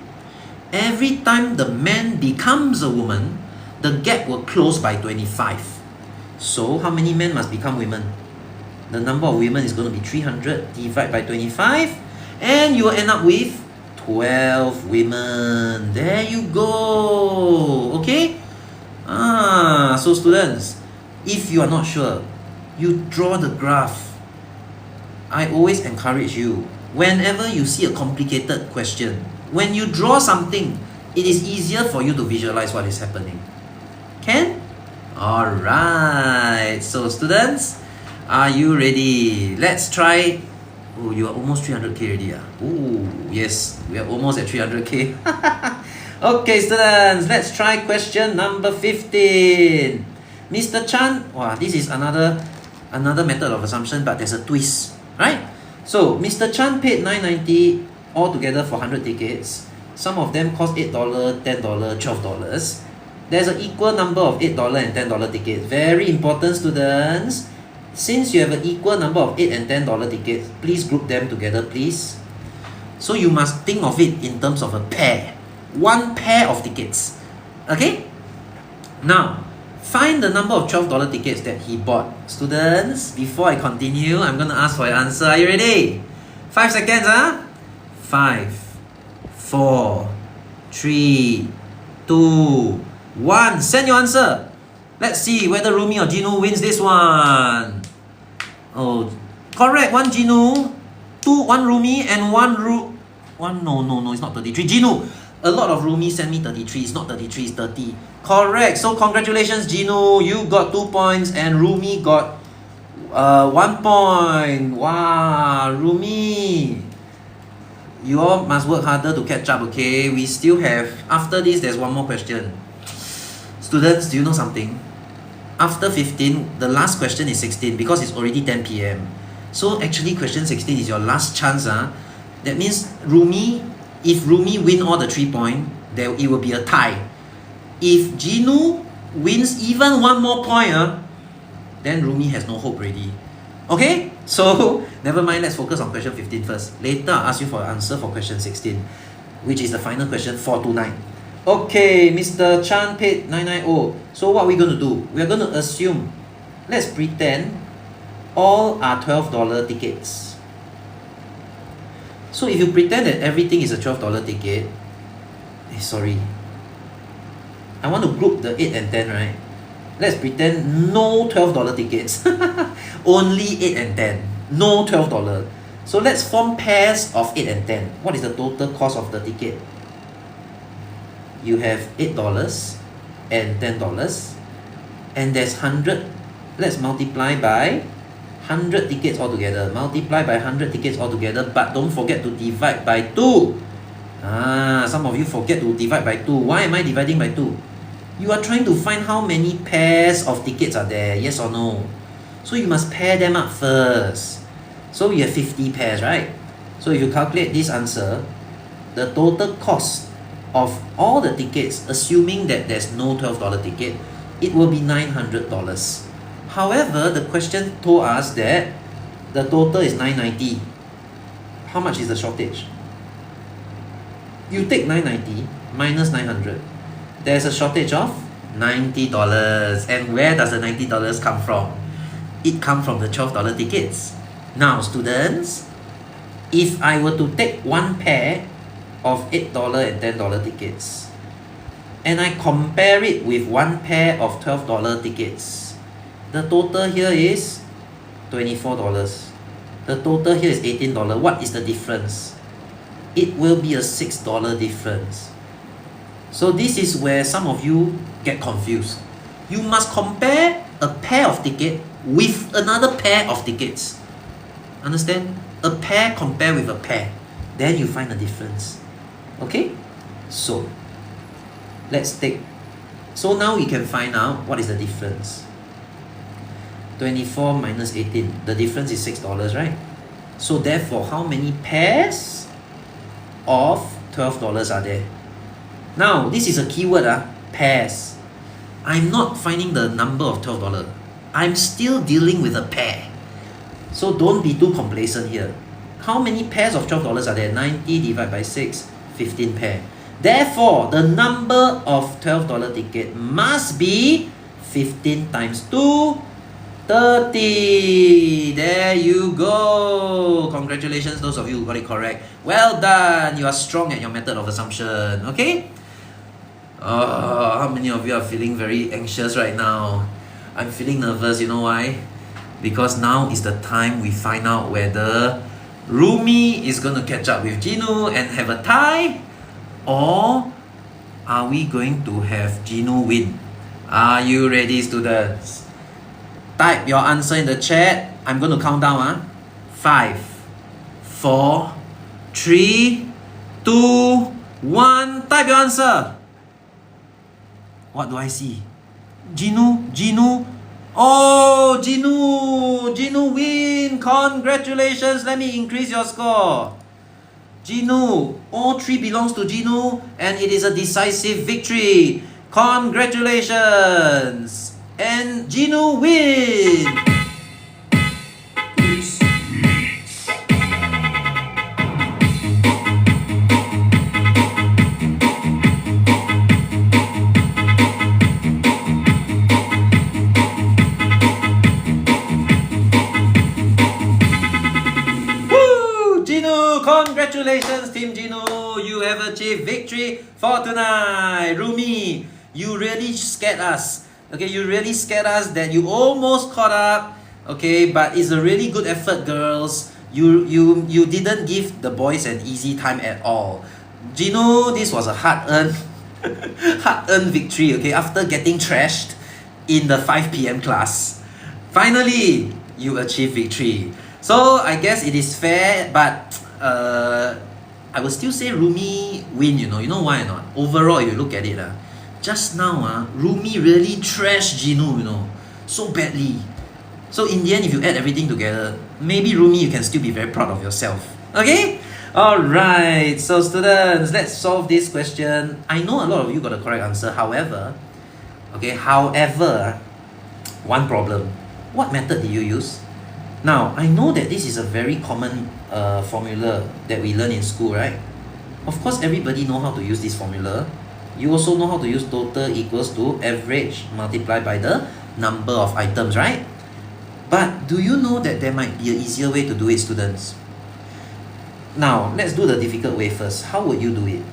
Every time the man becomes a woman, the gap will close by 25. So, how many men must become women? The number of women is going to be 300 divided by 25, and you will end up with 12 women. There you go. Okay? So students, if you are not sure, you draw the graph. I always encourage you, whenever you see a complicated question, when you draw something, it is easier for you to visualize what is happening. Can? Alright, so students, are you ready? Let's try. Oh, you are almost 300k already. Oh, yes, we are almost at 300k. Okay, students, let's try question number 15. Mr. Chan, wow, this is another method of assumption, but there's a twist, right? So, Mr. Chan paid $9.90 altogether for 100 tickets. Some of them cost $8, $10, $12. There's an equal number of $8 and $10 tickets. Very important, students. Since you have an equal number of $8 and $10 tickets, please group them together, please. So you must think of it in terms of a pair. One pair of tickets. Okay? Now, find the number of $12 tickets that he bought. Students, before I continue, I'm going to ask for your answer. Are you ready? 5 seconds, huh? 5, 4, 3, 2, 1. Send your answer. Let's see whether Rumi or Jinu wins this one. Oh, correct. 1 Jinu, 1 Rumi, and 1 no, it's not 33. Jinu. A lot of Rumi sent me 33. It's not 33, it's 30. Correct. So congratulations, Jinu. You got 2 points and Rumi got 1 point. Wow, Rumi. You all must work harder to catch up, okay? We still have, after this, there's one more question. Students, do you know something? After 15, the last question is 16 because it's already 10 p.m. So actually question 16 is your last chance. That means Rumi, if Rumi win all the 3 points, it will be a tie. If Jinu wins even 1 more point, then Rumi has no hope already. Okay? So, never mind, let's focus on question 15 first. Later, I'll ask you for an answer for question 16, which is the final question, 429. Okay, Mr. Chan paid $990. So what are we going to do? We are going to assume let's pretend all are $12 tickets. So if you pretend that everything is a $12 ticket, sorry, I want to group the 8 and 10, right? Let's pretend no $12 tickets. Only 8 and 10. No $12. So let's form pairs of 8 and 10. What is the total cost of the ticket? You have $8 and $10. And there's 100. Let's multiply by 100 tickets altogether. Multiply by 100 tickets altogether. But don't forget to divide by 2. Some of you forget to divide by 2. Why am I dividing by 2? You are trying to find how many pairs of tickets are there, yes or no? So you must pair them up first. So you have 50 pairs, right? So if you calculate this answer, the total cost of all the tickets, assuming that there's no $12 ticket, it will be $900. However, the question told us that the total is $990. How much is the shortage? You take $990 minus $900. There's a shortage of $90. And where does the $90 come from? It comes from the $12 tickets. Now, students, if I were to take one pair of $8 and $10 tickets, and I compare it with one pair of $12 tickets, the total here is $24. The total here is $18. What is the difference? It will be a $6 difference. So this is where some of you get confused. You must compare a pair of tickets with another pair of tickets. Understand? A pair compare with a pair. Then you find the difference. Okay? So, let's take. So now we can find out what is the difference. 24 minus 18. The difference is $6, right? So therefore, how many pairs of $12 are there? Now, this is a keyword, pairs. I'm not finding the number of $12. I'm still dealing with a pair. So don't be too complacent here. How many pairs of $12 are there? 90 divided by 6, 15 pair. Therefore, the number of $12 ticket must be 15 times 2, 30. There you go. Congratulations, those of you who got it correct. Well done. You are strong at your method of assumption. Okay? How many of you are feeling very anxious right now? I'm feeling nervous. You know why? Because now is the time we find out whether Rumi is going to catch up with Jinu and have a tie, or are we going to have Jinu win? Are you ready, students? Type your answer in the chat. I'm going to count down. 5, 4, 3, 2, 1. Type your answer. What do I see? Jinu. Oh, Jinu win. Congratulations. Let me increase your score. Jinu, all 3 belongs to Jinu, and it is a decisive victory. Congratulations. And Jinu win. Congratulations, Team Jinu. You have achieved victory for tonight. Rumi, you really scared us. Okay, you really scared us that you almost caught up. Okay, but it's a really good effort, girls. You didn't give the boys an easy time at all. Jinu, this was a hard-earned victory. Okay, after getting trashed in the 5 p.m. class, finally you achieved victory. So I guess it is fair, but I will still say Rumi win, you know. You know why or not? Overall, if you look at it, just now, Rumi really trashed Jinu, you know, so badly. So in the end, if you add everything together, maybe Rumi, you can still be very proud of yourself. Okay? Alright, so students, let's solve this question. I know a lot of you got the correct answer. However, one problem. What method did you use? Now, I know that this is a very common formula that we learn in school, right? Of course, everybody know how to use this formula. You also know how to use total equals to average multiplied by the number of items, right? But do you know that there might be an easier way to do it, students? Now, let's do the difficult way first. How would you do it?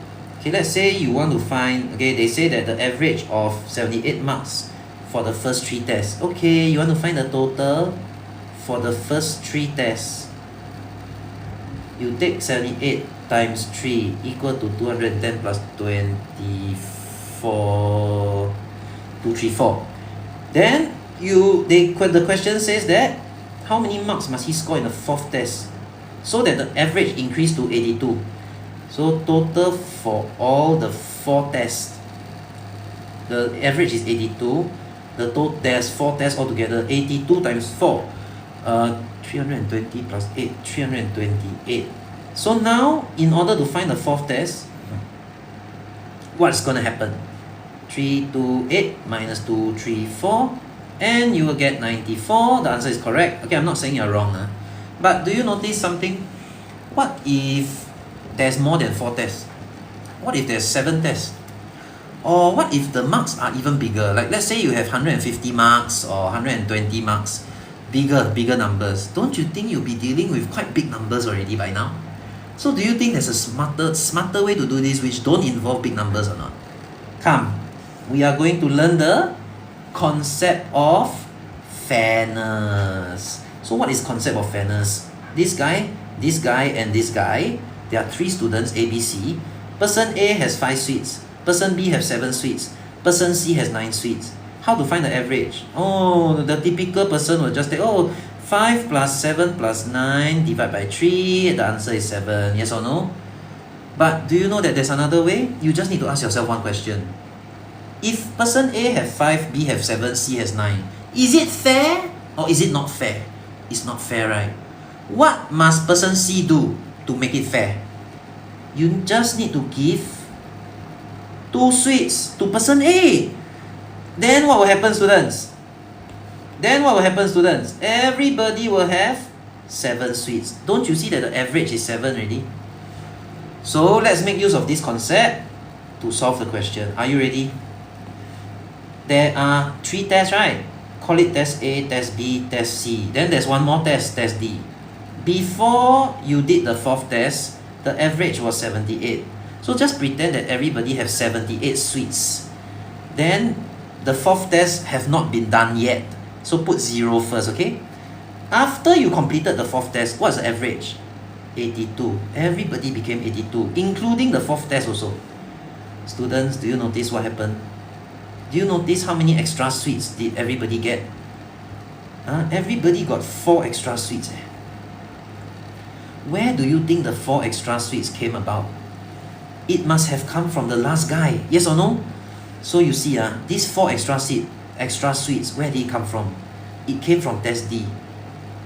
Okay, let's say you want to find, okay, they say that the average of 78 marks for the first 3 tests. Okay, you want to find the total for the first 3 tests. You take 78 times 3 equal to 210 plus 24, 234. Then the question says that how many marks must he score in the 4th test so that the average increase to 82. So total for all the 4 tests, the average is 82. There's 4 tests altogether. 82 times 4, 320 plus 8, 328. So now, in order to find the 4th test, what's going to happen? 328 minus 234, and you will get 94. The answer is correct. Okay, I'm not saying you're wrong. But do you notice something? What if there's more than 4 tests? What if there's 7 tests? Or what if the marks are even bigger? Like let's say you have 150 marks or 120 marks. Bigger numbers. Don't you think you'll be dealing with quite big numbers already by now? So do you think there's a smarter way to do this which don't involve big numbers or not? Come, we are going to learn the concept of fairness. So what is concept of fairness? This guy, and this guy, there are 3 students, A, B, C. Person A has 5 sweets. Person B has 7 sweets. Person C has 9 sweets. How to find the average? Oh, the typical person will just say, 5 plus 7 plus 9 divided by 3. The answer is 7. Yes or no? But do you know that there's another way? You just need to ask yourself one question. If person A have 5, B have 7, C has 9, is it fair or is it not fair? It's not fair, right? What must person C do to make it fair? You just need to give 2 sweets to person A. Then what will happen, students? Everybody will have 7 sweets. Don't you see that the average is 7 already? So let's make use of this concept to solve the question. Are you ready? There are 3 tests, right? Call it test A, test B, test C. Then there's one more test, test D. Before you did the 4th test, the average was 78. So just pretend that everybody has 78 sweets. Then the 4th test have not been done yet. So put 0 first, okay? After you completed the 4th test, what's the average? 82. Everybody became 82, including the 4th test also. Students, do you notice what happened? Do you notice how many extra sweets did everybody get? Everybody got 4 extra sweets. Where do you think the 4 extra sweets came about? It must have come from the last guy. Yes or no? So you see, these 4 extra sweets, where did it come from? It came from test D.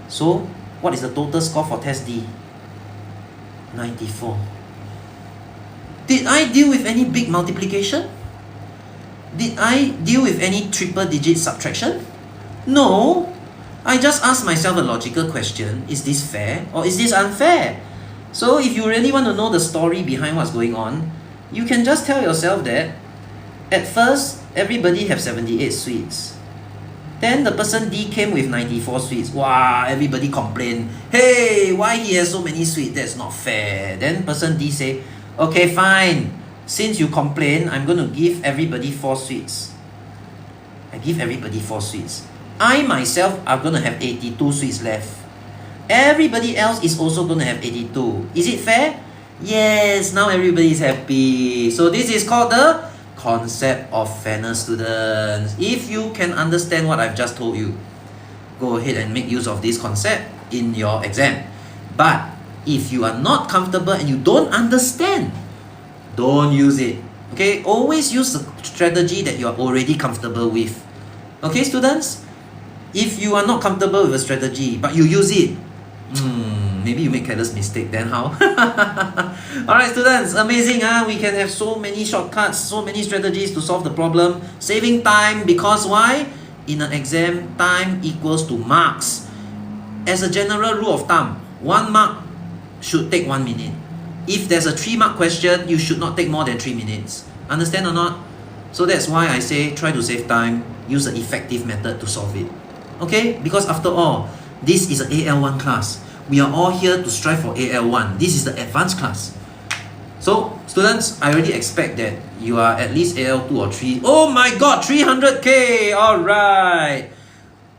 So, what is the total score for test D? 94. Did I deal with any big multiplication? Did I deal with any triple digit subtraction? No. I just asked myself a logical question. Is this fair or is this unfair? So if you really want to know the story behind what's going on, you can just tell yourself that at first, everybody have 78 sweets. Then the person D came with 94 sweets. Wow, everybody complained. Hey, why he has so many sweets? That's not fair. Then person D say, okay, fine. Since you complain, I'm going to give everybody 4 sweets. I give everybody 4 sweets. I myself are going to have 82 sweets left. Everybody else is also going to have 82. Is it fair? Yes, now everybody is happy. So this is called the concept of fairness, students. If you can understand what I've just told you, go ahead and make use of this concept in your exam. But if you are not comfortable and you don't understand, don't use it. Okay, always use the strategy that you are already comfortable with. Okay, students? If you are not comfortable with a strategy but you use it, maybe you make careless mistake, then how? Alright, students, amazing, we can have so many shortcuts, so many strategies to solve the problem, saving time, because why? In an exam, time equals to marks. As a general rule of thumb, 1 mark should take 1 minute. If there's a 3-mark question, you should not take more than 3 minutes. Understand or not? So that's why I say try to save time, use the effective method to solve it. Okay? Because after all, this is an AL1 class. We are all here to strive for AL1. This is the advanced class. So, students, I already expect that you are at least AL2 or 3. Oh my god, 300k! Alright.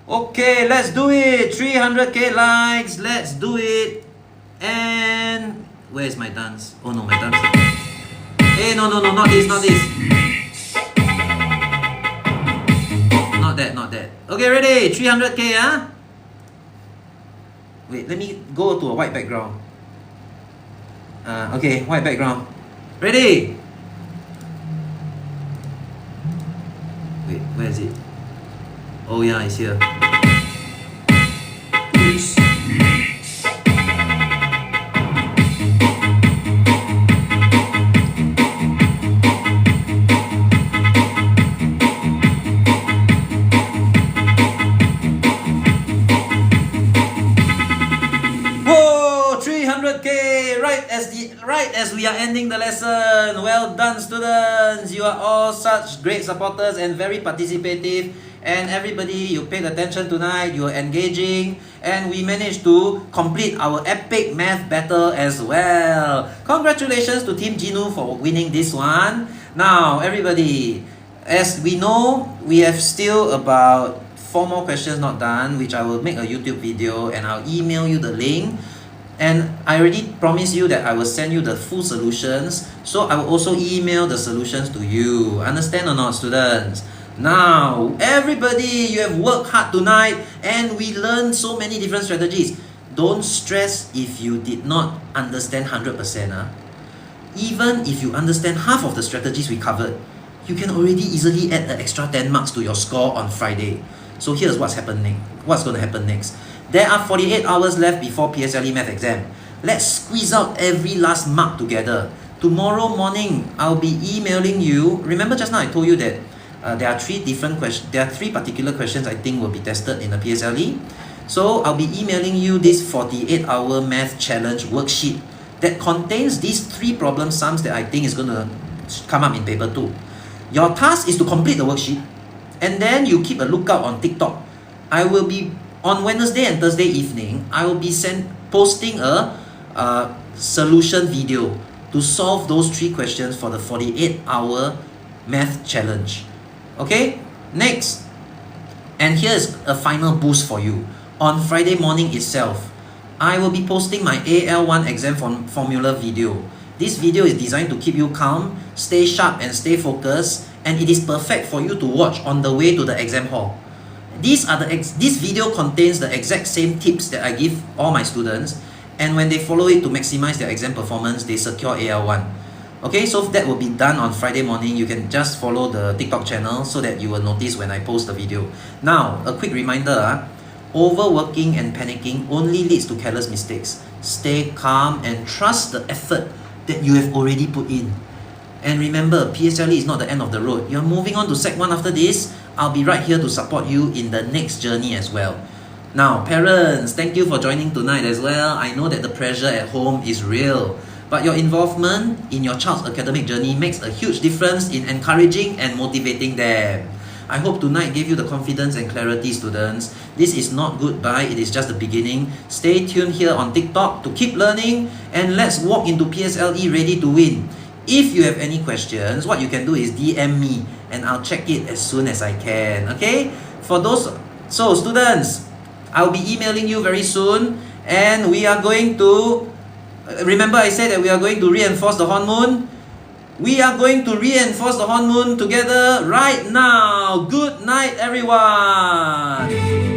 Okay, let's do it. 300k likes. Let's do it. And where is my dance? Oh no, my dance. Hey, no, not this. Not that. Okay, ready? 300k, huh? Wait, let me go to a white background. Okay, white background. Ready? Wait, where is it? Oh yeah, it's here. Whoa, 300k! Right as we are ending the lesson. Well done, students. You are all such great supporters and very participative. And everybody, you paid attention tonight, you are engaging, and we managed to complete our epic math battle as well. Congratulations to Team Jinu for winning this one. Now, everybody, as we know, we have still about 4 more questions not done, which I will make a YouTube video and I'll email you the link. And I already promised you that I will send you the full solutions, so I will also email the solutions to you. Understand or not, students? Now, everybody, you have worked hard tonight and we learned so many different strategies. Don't stress if you did not understand 100%. Even if you understand half of the strategies we covered, you can already easily add an extra 10 marks to your score on Friday. So here's what's going to happen next. There are 48 hours left before PSLE Math exam. Let's squeeze out every last mark together. Tomorrow morning, I'll be emailing you. Remember just now I told you that there are 3 different questions. There are 3 particular questions I think will be tested in the PSLE. So I'll be emailing you this 48-hour math challenge worksheet that contains these 3 problem sums that I think is going to come up in paper 2. Your task is to complete the worksheet, and then you keep a lookout on TikTok. I will be on Wednesday and Thursday evening. I will be posting a solution video to solve those 3 questions for the 48-hour math challenge. Okay, next, and here's a final boost for you. On Friday morning itself, I will be posting my AL1 Exam Formula video. This video is designed to keep you calm, stay sharp and stay focused, and it is perfect for you to watch on the way to the exam hall. This video contains the exact same tips that I give all my students, and when they follow it to maximize their exam performance, they secure AL1. Okay, so that will be done on Friday morning. You can just follow the TikTok channel so that you will notice when I post the video. Now, a quick reminder, overworking and panicking only leads to careless mistakes. Stay calm and trust the effort that you have already put in. And remember, PSLE is not the end of the road. You're moving on to Sec 1 after this. I'll be right here to support you in the next journey as well. Now, parents, thank you for joining tonight as well. I know that the pressure at home is real, but your involvement in your child's academic journey makes a huge difference in encouraging and motivating them. I hope tonight gave you the confidence and clarity, students. This is not goodbye, it is just the beginning. Stay tuned here on TikTok to keep learning, and let's walk into PSLE ready to win. If you have any questions, what you can do is DM me and I'll check it as soon as I can. Okay? So students, I'll be emailing you very soon, and we are going to remember I said that we are going to reinforce the hormone. We are going to reinforce the hormone together right now. Good night, everyone.